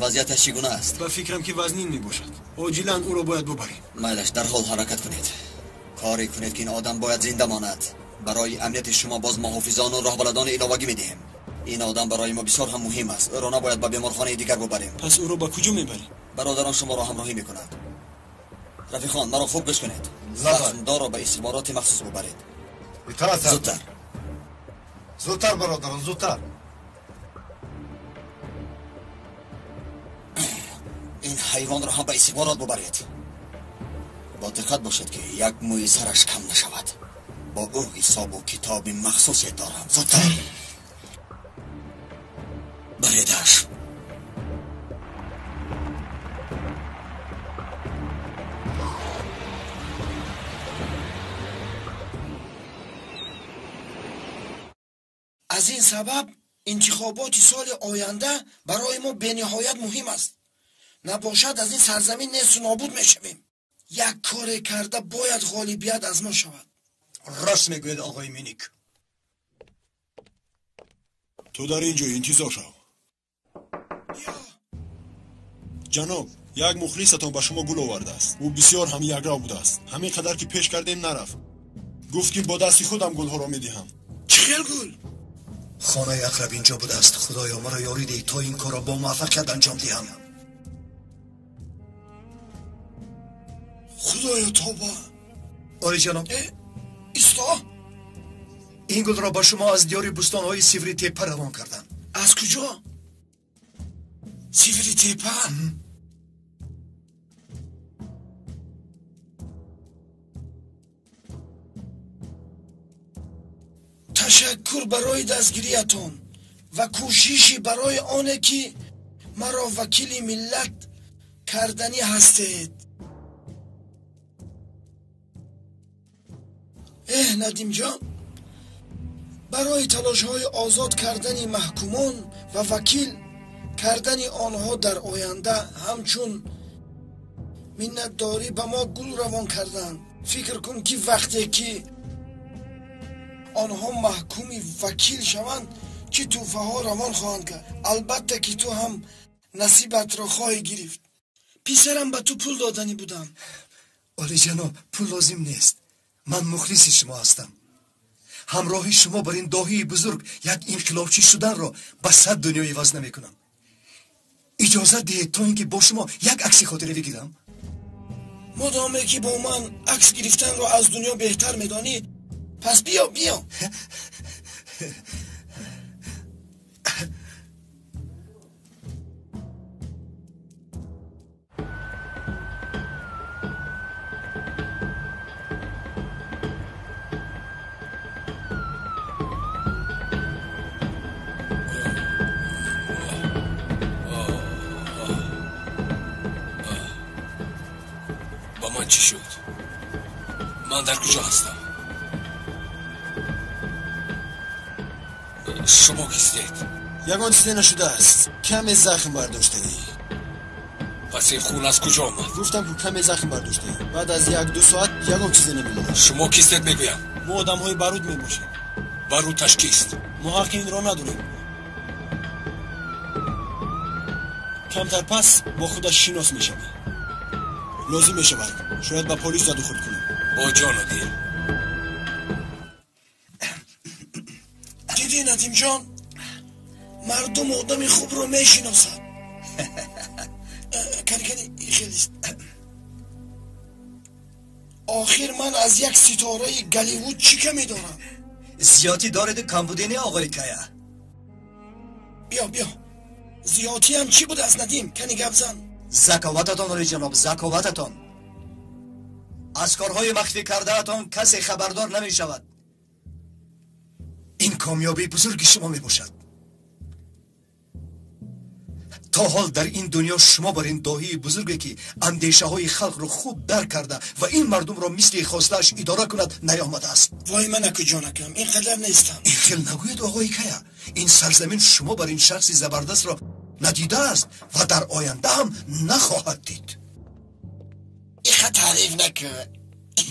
وضعیتش چگونه است؟ به فکرم که وزنین می باشد. عاجلا او را باید ببریم. مایلش در حال حرکت کنید. کاری کنید که این آدم باید زنده ماند. برای امنیت شما باز محافظان و راهبردان علاوگی میدهیم. این آدم برای ما بسیار هم مهم است. او را نباید به بیمارخانه دیگر ببریم. پس او را به کجا میبریم؟ برادران شما را همراهی میکنند. رفیقان مرا خوب گوش کنید. زخمدار را به استخبارات مخصوص ببرید. زودتر برادران زودتر. این حیوان را هم به استخبارات ببرید. با دقت باشد که یک موی سرش کم نشود. با او حساب و کتاب مخصوصی دارم. زودتر بریدش. از این سبب انتخابات سال آینده برای ما به نهایت مهم است. نباشد از این سرزمین نیست و نابود میشویم. یک کار کرده باید غالبیت از ما شود. راست میگوید آقای مینیک. تو در اینجا انتظار شو. جناب یک مخلصتان به شما گل آورده است. او بسیار هم یکرا بوده است. همین قدر که پیش کردیم نرفت. گفت که با دستی خودم گل ها را میدهم. چه گل؟ خانه اقرب اینجا بوده است. خدایا مرا یاری ده تا این کار را با موفقیت انجام دهم. خدایا توبه. آری جناب. استا این گل را با شما از دیار بستانهای سیوری تیپه روان کردم. از کجا؟ سیوری تیپه؟ تشکر برای دستگیریتون و کوششی برای آنه که مرا وکیل ملت کردنی هستید. ندیم جان، برای تلاش های آزاد کردن محکومان و وکیل کردن آنها در آینده همچون minnatdori به ما گل روان کردند. فکر کن که وقتی که آنها محکومی وکیل شوند که توفه ها روان خواهند کرد. البته که تو هم نصیبت را خواهی گرفت. پیسرم به تو پول دادنی بودم. آلی جناب، پول لازم نیست. من مخلص شما هستم. همراه شما بر این داهی بزرگ یک انقلابچی شدن را به 100 دنیا عوض نمیکنم. اجازه دهید تا اینکه با شما یک عکس خاطره بگیرم. مدامه که با من عکس گرفتن را از دنیا بهتر میدانی، پس بیا. چی شد؟ من در کجا هستم؟ شما کیستید؟ یگان چیزی نشده است. کم زخم برداشته ای. پس این خون از کجا آمد؟ گفتم که کم زخم برداشته ای. بعد از 1-2 ساعت یگان چیزی نمیمونه. شما کیستید میگویم؟ ما آدم های بارود میباشیم. بارودش کیست؟ ما حق این را نداریم. کمتر پس با خودش شناس میشوی. لازم میشود شاید با پلیس زد و خود کنیم. با جان و دل. دیدی ندیم جان، مردم آدم خوب رو میشناسن. کنی خیلیست. آخر من از یک ستاره گلیوود چی کمی دارم؟ زیادی دارد کم بودینی آقای کیا. بیا زیادی هم چی بود از ندیم؟ کنی گپ زن. ذکاوتتان آلی جناب، ذکاوتتان. از کارهای مخفی کردهتان کسی خبردار نمی شود. این کامیابی بزرگ شما می باشد. تا حال در این دنیا شما بر این داهی بزرگی که اندیشه های خلق رو خوب درک کرده و این مردم را مثل خواستهش اداره کند نیامده است. وای من اکو جانکم، اینقدر نیستم. این خیل نگوید آقای کیا. این سرزمین شما بر این شخص زبردست را ندیده است و در آینده هم نخواهد دید. این تعریف نکن.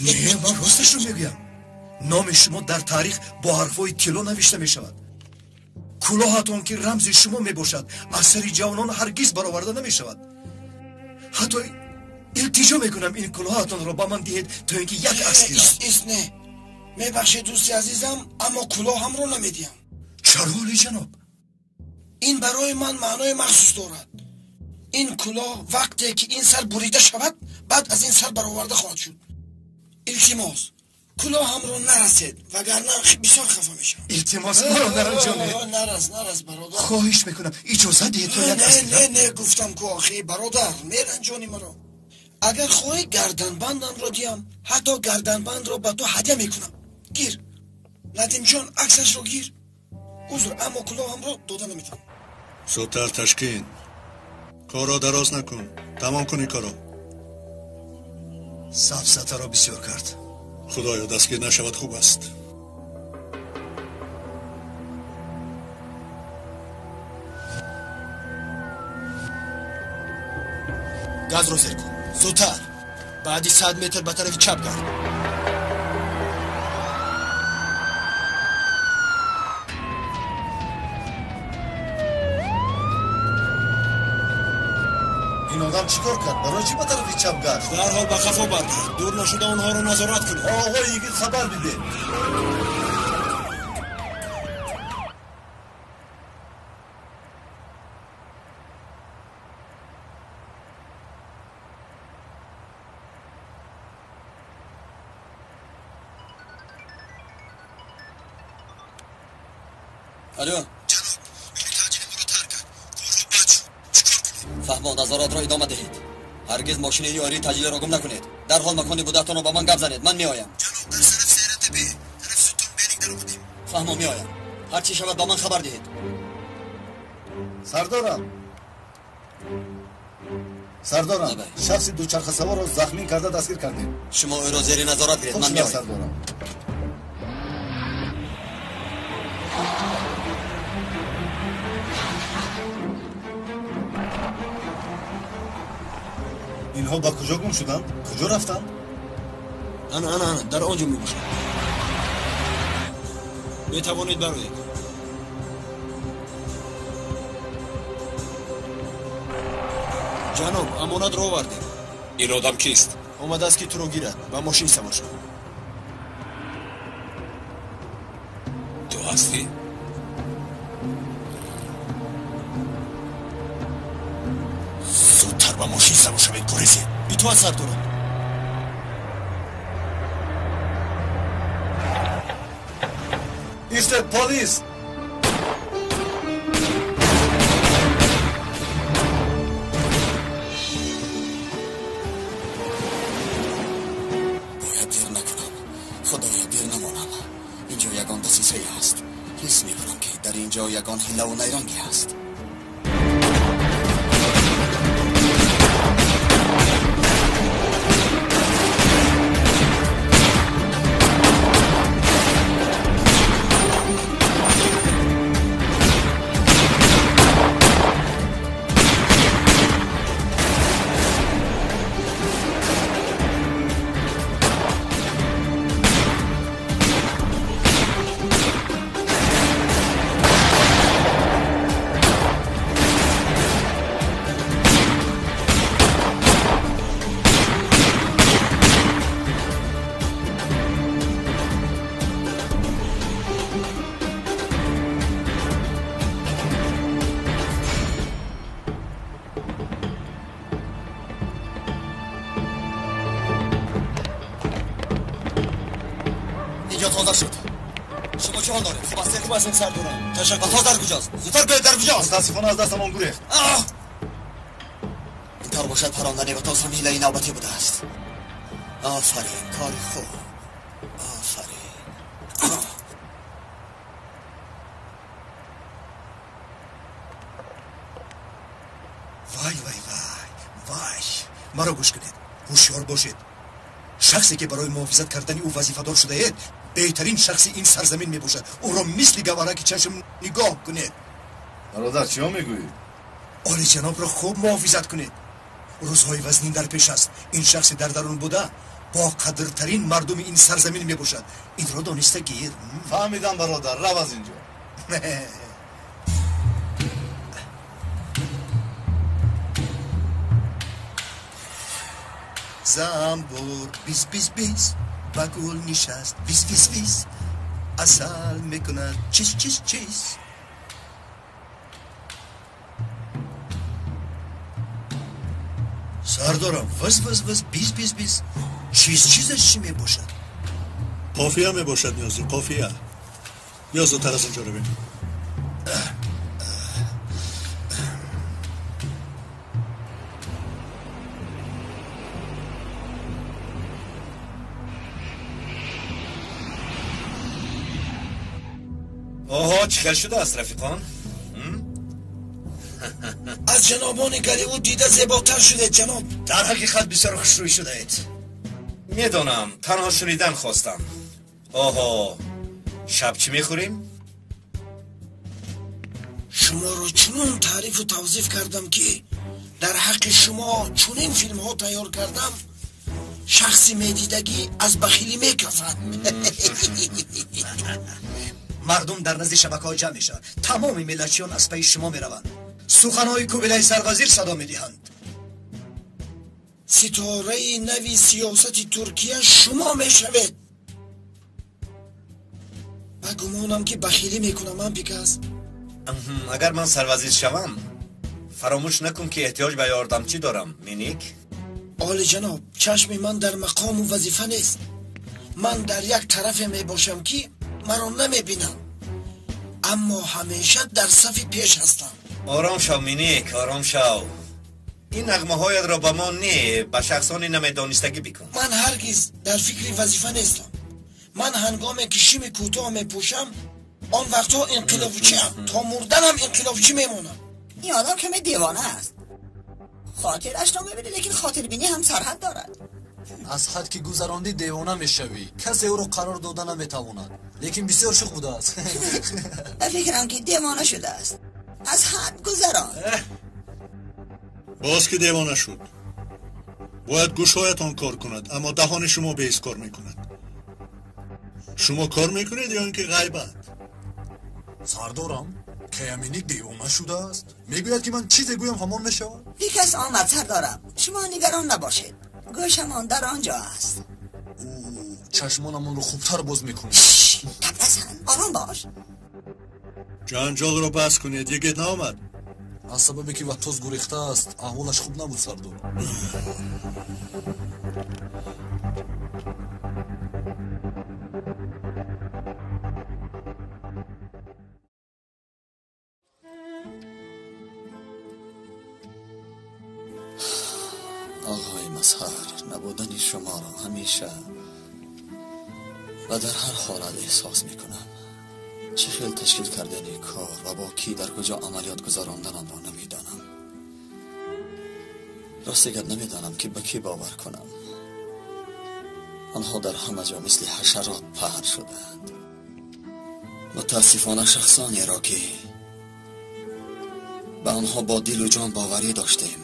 نه من راستش رو میگویم. نام شما در تاریخ با حرفای طلا نوشته می شود. کلاهتان که رمز شما می باشد از سر جوانان هرگز برآورده نمی شود. حتی التجا میکنم این کلاهتان را با من دهید تا اینکه یک عکس گیرم. است نه میبخشید دوستی عزیزم، اما کلاه هم رو نمیدیم. چرا علی جناب؟ این برای من معنای مخصوص دارد. این کلاه وقتی که این سر بریده شود بعد از این سر برآورده خواهد شد. التماس کلاه هم رو نرسید وگرنه بسیار خفه میشم. التماس برو جانه. نرس برادر. خواهش میکنم اجازه دهید تا یک عکس گیرم. نه گفتم که آخی برادر میرنجانی مرا. اگر خواهی گردنبندم را دیم، حتی گردنبند را به تو هدیه میکنم. گیر ندیم جان، عکسش رو گیر. عذر، اما کلاه هم را داده نمیتونم. زودتر تشکین. کارا دراز نکن. تمام کنی کارا. سفسطه را بسیار کرد. خدایا دستگیر نشود خوب است. گاز رو زیر کن. زودتر. بعدی 100 متر به طرف چپ گرد. این آدم چیکار کرد؟ برای چی به طرف چپ گشت؟ در حال به خفا برگرد. دور نشده آنها رو نظارت کنید. آقا یکی خبر بده. الو فهمان، نظارات را ادامه دهید. هرگز ماشین یاری تجلیل را گم نکنید. در حال مکان بودتان را با من گپ زنید. من میآیم. جناب در طرف سیرت بی طرف سلطان بیلیک در آمدیم. فهمان میآیم. هر چی شود با من خبر دهید. سردارم شخصی دوچرخه سوار را زخمی کرده دستگیر کردیم. شما او را زیر نظارت گیرید. من میآیم. سردارم. این اینها با کجا گم شدن؟ کجا رفتن؟ انا در آنجا میباشد. میتوانید برایید. جناب امانت رو آوردیم. این آدم کیست؟ آمده است که تو رو گیرد و ماشین سوار شد. تو هستی؟ زودتر با ماشین سوار شوید گریزید. بی تو از سر دارم. ایستد پلیس. باید دیر نکنم. خدایا دیر نمانم. اینجا یگان دسیسه هست. حس میکنم که در اینجا یگان حیله و نیرنگی هست. سر دارم. تشکر. تا در کجاست؟ زودتر به در کجاست؟ متاسفانه از دستمان گریخت. اینطور باشد پراندن وتاس هم حیله نوبتی بوده است. آفرین کار خوب. آفرین. وای مرا گوش کنید. هوشیار باشید. شخصی که برای محافظت کردن او وظیفه‌دار شده اید بهترین شخصی این سرزمین می باشد. او را مثل گوارک چشم نگاه کنید. برادر چیا میگویی؟ عالی جناب را خوب محافظت کنید. روزهای وزنین در پیش است. این شخص در درون بوده با قدرترین مردم این سرزمین می باشد. این را دانسته گیر. فهمیدم برادر. رو از اینجا. زنبور بیز بیز بیز و گل نشست بیز بیز بیز اصل میکند چیز چیز چیز. سردارم وز وز وز بیز بیز بیز چیزش چی میباشد؟ قافیه میباشد نیازی قافیه. بیا زودتر از اینجا رو بینیم. آها چیکار شده است رفیقان؟ از جنابان گلیو دیده زیباتر شده جناب. در حقیقت بسیار خوشروی شده اید. میدونم تنها شنیدن خواستم. آها شب چی میخوریم؟ شما رو چنون تعریف و توصیف کردم که در حق شما چنین فیلم ها تیار کردم شخصی میدیدگی از بخیلی میکفد. مردم در نزد شبکه‌ها جمع میشن. تمام ملتچیان از پی شما میروند. سخنهای کوبلای سروزیر صدا میدهند. ستاره نوی سیاست ترکیه شما میشوید. و گمانم که بخیلی میکنم من پیکاس. اگر من سروزیر شوم فراموش نکن که احتیاج به یاردمچی دارم. مینیک؟ عالی جناب چشم من در مقام و وظیفه نیست. من در یک طرف می باشم که مرا نمی بینم اما همیشه در صف پیش هستم. آرام شو مینیک آرام شو. این نغمه هایت را به ما نه به شخصانی نمیدانستگی بکن. من هرگز در فکر وظیفه نیستم. من هنگام که شیم کوتاه می پوشم آن وقتا انقلابچی ام. تا مردنم انقلابچی میمونم. این آدم که دیوانه است. خاطرش را میبینی لیکن خاطر بینی هم سرحد دارد. از حد که گذراندی دیوانه میشوی. کسی او را قرار دادن نمیتواند. لیکن بسیار شوخ بوده است. فکرم که دیوانه شده است. از حد گذران. باز که دیوانه شد. باید گوشهایتان کار کند، اما دهان شما بیس کار میکند. شما کار میکنید یا اینکه غیبت؟ سردارم کیامینی دیوانه شده است. میگوید که من چیزی گویم همان میشود. پیکس آمد سردارم، شما نگران نباشید، گوشمان در آنجا است. چشمانمان رو خوبتر باز میکنید. تپسن آرام باش. جنجال رو بس کنید. یگید نامد از سببی که وقتاز گریخته است احوالش خوب نبود سردار. آقای مظهر، نبودن شما را همیشه و در هر حالت احساس میکنم. چه خیل تشکیل کردن کار و با کی در کجا عملیات گذراندنم را نمیدانم. راستگت نمیدانم که به کی باور کنم. آنها در همه جا مثل حشرات پهن شدند. متاسفانه شخصانی را که به آنها با دل و جان باوری داشتیم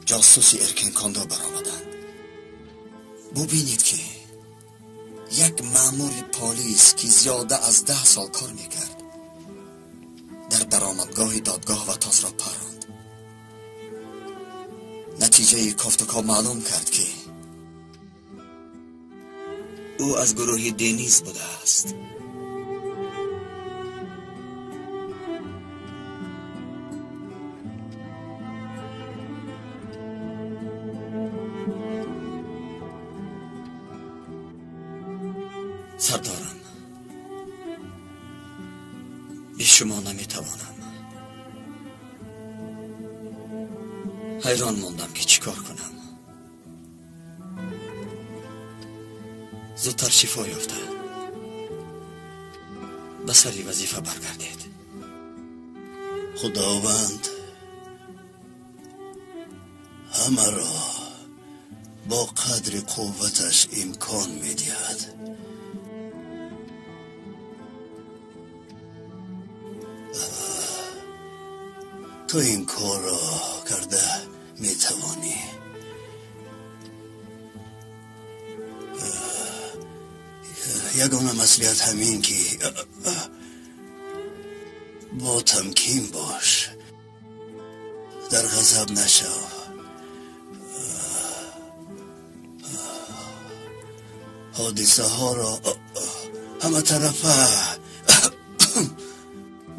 جاسوسی ارکن کاندو برآمدند. ببینید که یک مأمور پلیس که زیاده از 10 سال کار میکرد در درآمدگاه دادگاه و تاز را پراند. نتیجه کافتکا معلوم کرد که او از گروه دنیز بوده است. سردارم، به شما نمیتوانم. حیران موندم که چیکار کنم. زودتر شفا یافته به سری وظیفه برگردید. خداوند همه را با قدر قوتش امکان میدهد. تو این کار را کرده میتوانی. یگانه مسئولیت همین که با تمکین باش، در غضب نشو. حادثه ها را همه طرفه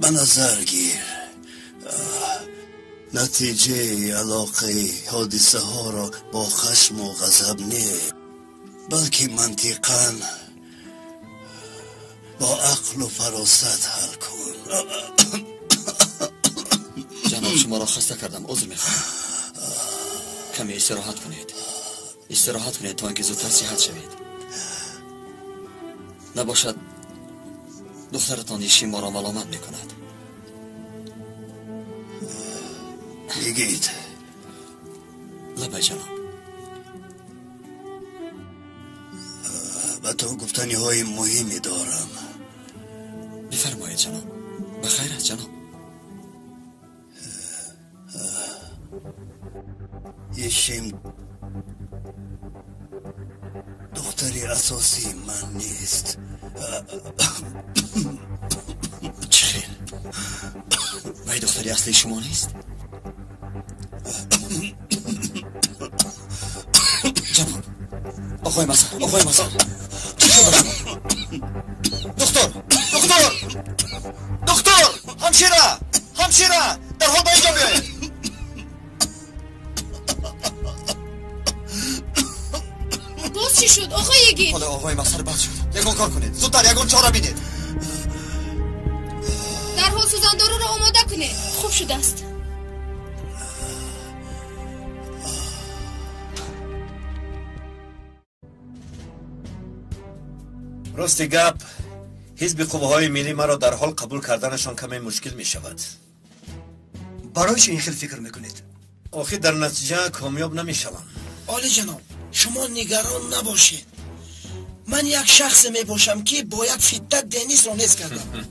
به نظر گیر. نتیجه علاقه حادثه ها را با خشم و غضب نه، بلکه منطقاً با عقل و فراست حل کن. جناب شما را خسته کردم، عذر میخوام. کمی استراحت کنید. استراحت کنید تا اینکه زودتر صحت شوید. نباشد دخترتان ایشی ما را ملامت میکند. بگید. لبای جناب. به تو گفتنی های مهمی دارم. بفرمایید جناب. بخیر است جناب. یشیم دختری اساسی من نیست. چه خیل؟ وای دختری اصلی شما نیست؟ جناب آقای مظهر، آقای مظهر چی شده شما؟ دکتر همشیره در حال به اینجا بیایید. باز چی شد آقای یگی؟ حالا آقای مظهر بد شد. یگان کار کنید، زودتر یگان چاره بینید. در حال سوزاندارو رو آماده کنید. خوب شده است. راستی گپ حزب قوه‌های ملی مرا در حال قبول کردنشان کمی مشکل می شود. برای چه این خیلی فکر میکنید؟ آخه در نتیجه کامیاب نمی شوم. عالی جناب، شما نگران نباشید. من یک شخص می باشم که باید فیدت دنیس را نیز کردم.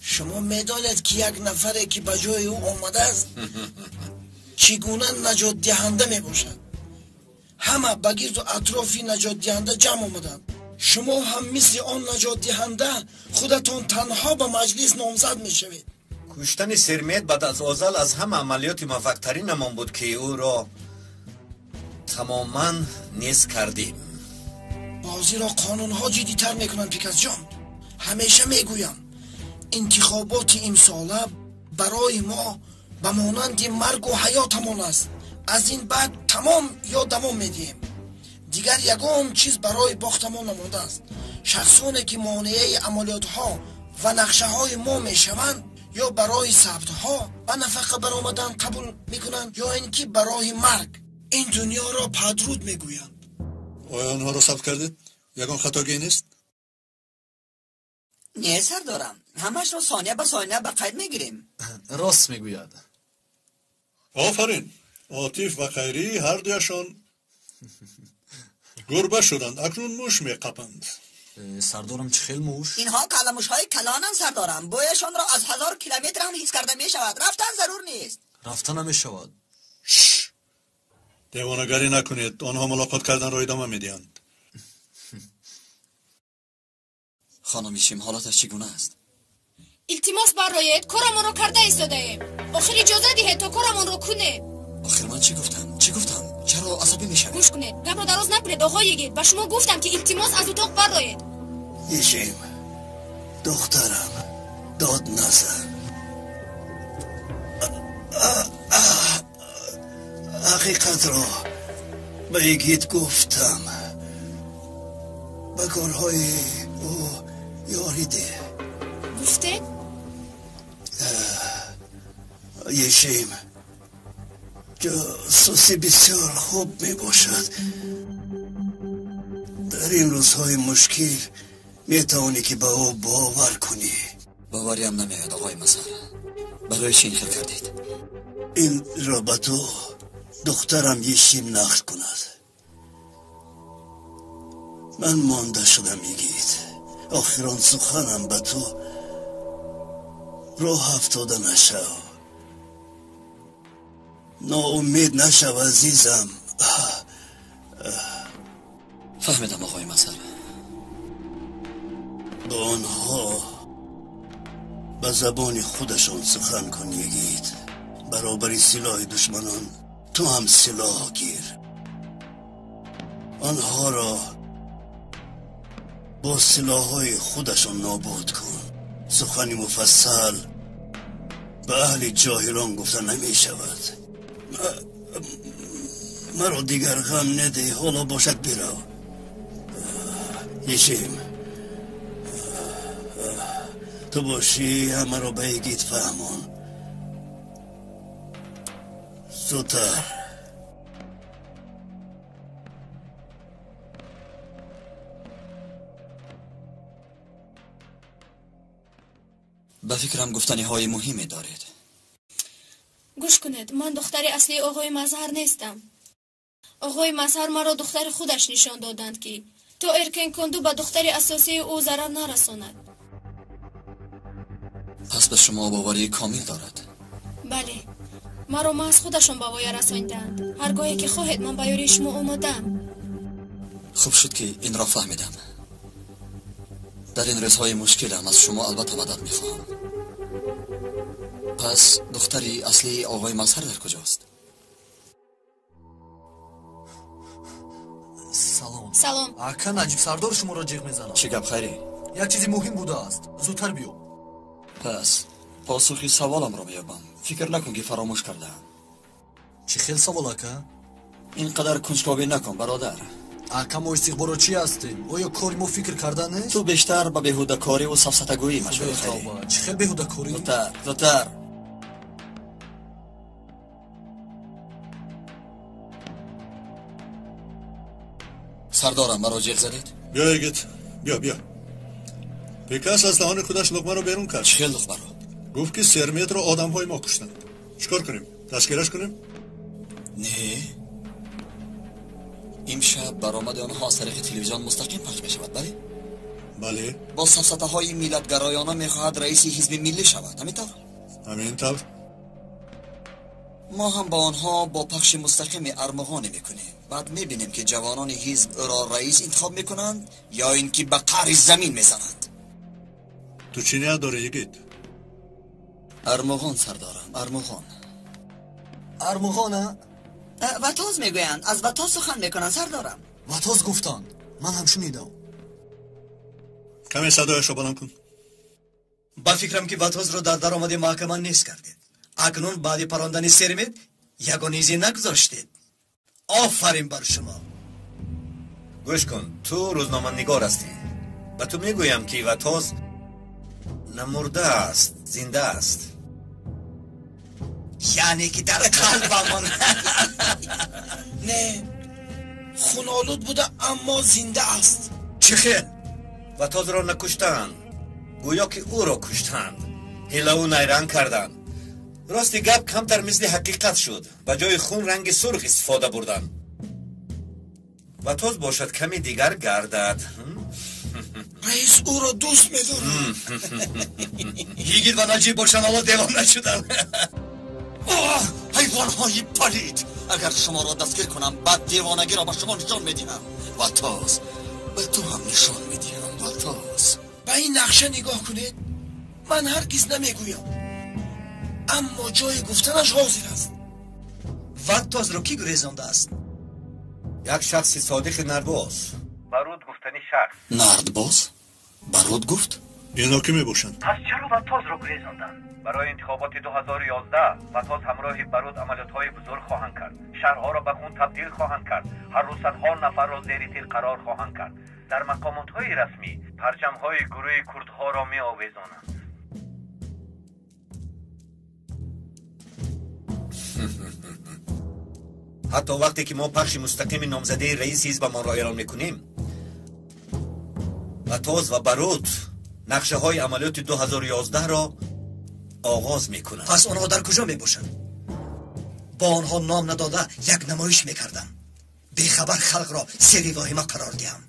شما میدانید که یک نفره که به جای او آمده است چگونه نجات دهنده می باشد. همه به گرد و اطراف نجات دهنده جمع آمدند. شما هم مثل آن نجات دهنده خودتان تنها به مجلس نامزد میشوید. کشتن سرمت بعد از ازل از همه عملیات موفق‌ترین نمان بود که او را تماما نیز کردیم. بازی را قانونها جدی‌تر میکنن پیکس جان. همیشه میگویم انتخابات امساله برای ما به مانند مرگ و حیاتمان است. از این بعد تمام یا دمام میدیم. دیگر یگان چیز برای باختمان نمانده است. شخصانی که مانعه عملیات ها و نقشه های ما میشوند یا برای ثبت ها و نفقه برآمدن قبول میکنند یا اینکه برای مرگ این دنیا را پدرود میگویند. آیا آنها را ثبت کردید؟ یگان خطاگی نیست؟ نه سردارم، همش را ثانیه به ثانیه به قید میگیریم. راست میگوید. آفرین. عاطف و خیری هر دویشان گربه شدند، اکنون موش میقپند. سردارم چه خیل موش؟ اینها کلموش های کلانن سردارم. بویشان را از 1000 کیلومتر هم حس کرده می شود. رفتن ضرور نیست. رفتن هم شود. دیوانگری نکنید. آنها ملاقات کردن را ادامه میدهند. خانم شیم حالتش چگونه است؟ التماس برایت کارمان رو کرده ایستاده ایم. آخر اجازه دهید تا کارمان رو کنه. آخر من چی گفتم؟ چرا عصبی میشوید؟ گوش کنید. گپ را دراز نکنید آقای گید. به شما گفتم که التماس از اتاق برایت. یشیم دخترم داد نزن. حقیقت را به یگید گفتم. به کارهای او یاری ده. گفته؟ یشیم جاسوسی بسیار خوب می باشد. در این روزهای مشکل می توانی که به او باور کنی. باوری هم نمیاد آقای مسر. برای چی این خیل کردید؟ این را به تو دخترم یشیم نقل کند. من مانده شدم یگید. آخران سخنم به تو راه افتاده نشو. ناامید نشو عزیزم. فهمیدم آقای مسر. با آنها به زبان خودشان سخن کن یگید. برابری سلاح دشمنان تو هم سلاح گیر. آنها را با سلاح‌های خودشان نابود کن. سخنی مفصل به اهل جاهلان گفته نمی شود. مرا دیگر غم نده. حالا باشد برو. یشیم تو باشی همه را به یگید فهمان. زودتر. به فکرم گفتنی های مهمی دارید. گوش کنید. من دختر اصلی آقای مظهر نیستم. آقای مظهر مرا دختر خودش نشان دادند که تو ارکن کندو به دختر اساسی او ضرر نرساند. پس به شما باوری کامل دارد؟ بله. مرا محض خودشان به وای رساندند. هرگاهی که خواهید من به یاری شما آمدم. خوب شد که این را فهمیدم. در این روزهای مشکلم از شما البته مدد میخواهم. پس دختری اصلی آقای مظهر در کجاست؟ سلام. اکا نجیب سردار شما را جیغ میزنم. چه گپ خیری؟ یک چیزی مهم بوده است. زودتر بیو. پس پاسخی سوالم را میابم. فکر نکن که فراموش کردم. چی خیل سوال اکا؟ اینقدر کنجکاوی نکن برادر. اکا ما استخبارا چی هستیم؟ آیا کاری ما فکر کردن نیست؟ تو بیشتر به بهوده کاری و سفسطه‌گویی مشغول خیلی. چه خیل بهوده کاری؟ زودتر. سردارم مرا جیغ زدید؟ بیا یگید. بیا پیکس از دهان خودش لقمه رو بیرون کرد. چه لقمه رو؟ گفت که سرمت رو آدم های ما کشتند. چیکار کنیم؟ دستگیرش کنیم؟ نه. امشب برآمد آنها از طریق تلویزیون مستقیم پخش می شود. بله. با سفسطه های میلادگرایانه می خواهد رئیس حزب ملی شود. همینطور؟ همینطور. ما هم با آنها با پخش مستقیم ارمغانی میکنیم. بعد میبینیم که جوانان حزب او را رئیس انتخاب میکنند یا اینکه به قعر زمین میزنند. تو چی نیت داره یگید؟ ارمغان سردارم، ارمغان. ارمغانه؟ وطاز میگویند، از وطاز سخن میکنن سردارم. وطاز گفتن، من هم شنیدم. کمی صدایش رو بلند کن. با فکرم که وطاز رو در درآمد محکمه نیست کردید. اکنون بعد پراندن سرمت یگانیزی نگذاشتید. آفرین بر شما. گوش کن، تو روزنامه نگار هستی. و تو میگویم که وطاز نمرده است، زنده است. یعنی که در قلبمان نه، خونالود بوده اما زنده است. چه خیل؟ وطاز را نکشتند، گویا که او را کشتند. هیله و نیرنگ کردند. راستی گپ کمتر مثل حقیقت شد. به جای خون رنگ سرخ استفاده بردن. وطاز باشد کمی دیگر گردد. رئیس او را دوست می‌دارم. یگید و نجیب باشن حالا دیوانه شدن. حیوان‌های پلید، اگر شما را دستگیر کنم بعد دیوانگی را به شما نشان میدهم. وطاز به تو هم نشان میدهم. وطاز به این نقشه نگاه کنید. من هرگز نمیگویم اما جای گفتنش حاضر است. وطاز رو کی گریزانده است؟ یک شخص صادق نردباز. برود گفتنی شخص. نردباز؟ برود گفت؟ اینا کی میباشند؟ پس چرا وطاز رو گریزاندن؟ برای انتخابات 2011 وطاز همراه برود عملیات‌های بزرگ خواهند کرد. شهرها را به خون تبدیل خواهند کرد. هر روز صدها نفر را زیر تیر قرار خواهند کرد. در مقامات‌های رسمی پرچم‌های گروه کردها را می‌آویزانند. حتی وقتی که ما پخش مستقیم نامزده رئیس حزب ما را اعلام میکنیم، وطاز و برود نقشه های عملیات 2011 را آغاز میکنند. پس آنها در کجا میباشند؟ با آنها نام نداده یک نمایش میکردم. بیخبر خلق را سری واهمه قرار دهم.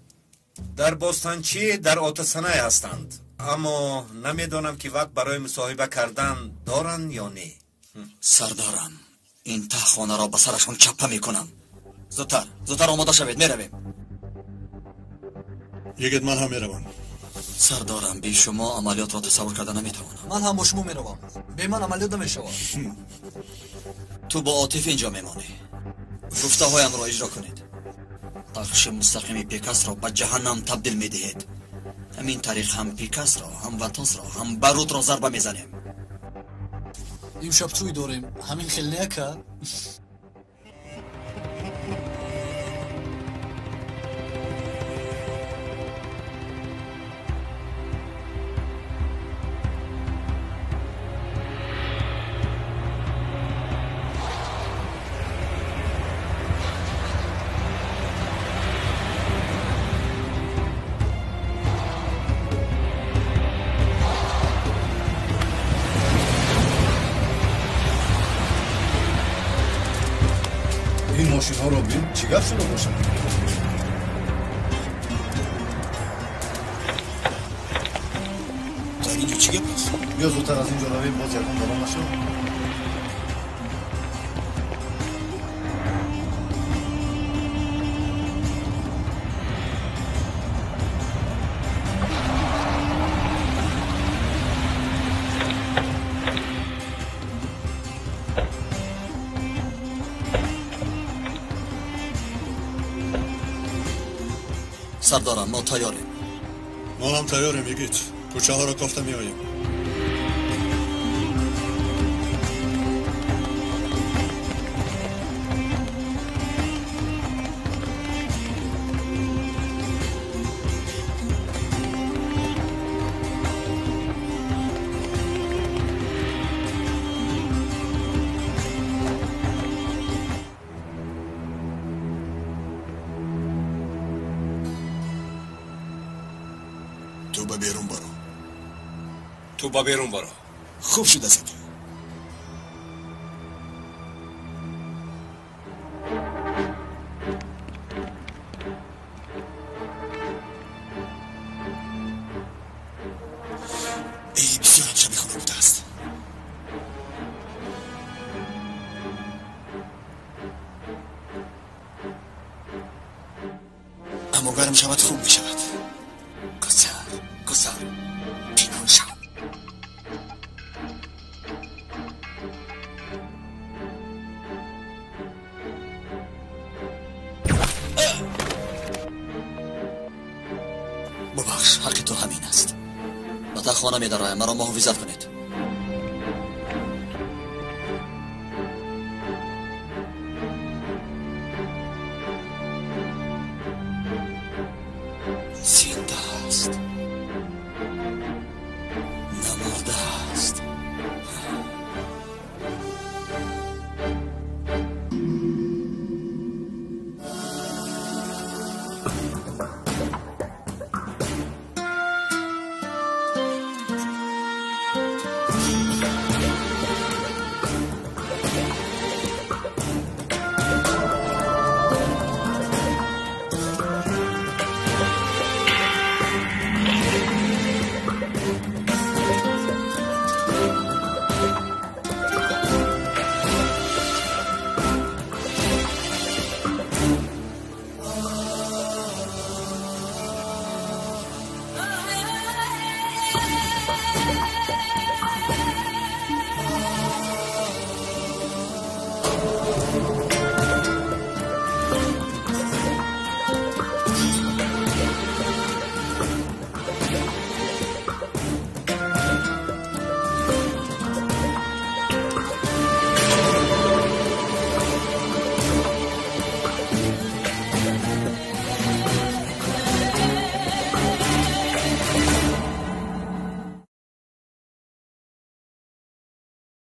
در باستانچی در آتسنه هستند، اما نمیدانم که وقت برای مصاحبه کردن دارن یا نه. سردارم، این تخانه را به سرشان چپه میکنم. زودتر آماده شوید، میرویم. یگید من هم میروم. سردارم، بی شما عملیات را تصور کرده نمیتوانم. من هم با شما میروم. بی من عملیات نمیشود. تو با عاطف اینجا میمانی. گفته هایم را اجرا کنید. پخش مستقیم پیکس را به جهنم تبدیل میدهید. همین طریق هم پیکس را، هم وطاز را، هم برود را ضربه میزنیم. امشب توی داریم، همین خیلی نیکه. این ماشین ها رو ببین چی گفت شده باشن. در اینجا چی گفت است؟ بیا زودتر از اینجا رویم، باز یکم دارم نشد. سردارم، ما تیاریم. ما هم تیاریم یگید. کوچه ها را کافته می آییم. تو با بیرون برو. خوب شده است. ای بسیار شبیه خونه بوده است. گرم شود خوب می شود. گذار پینان شو. ببخش، حق تو همین است. به تا خانه می درایم، مرا محافظت کنید.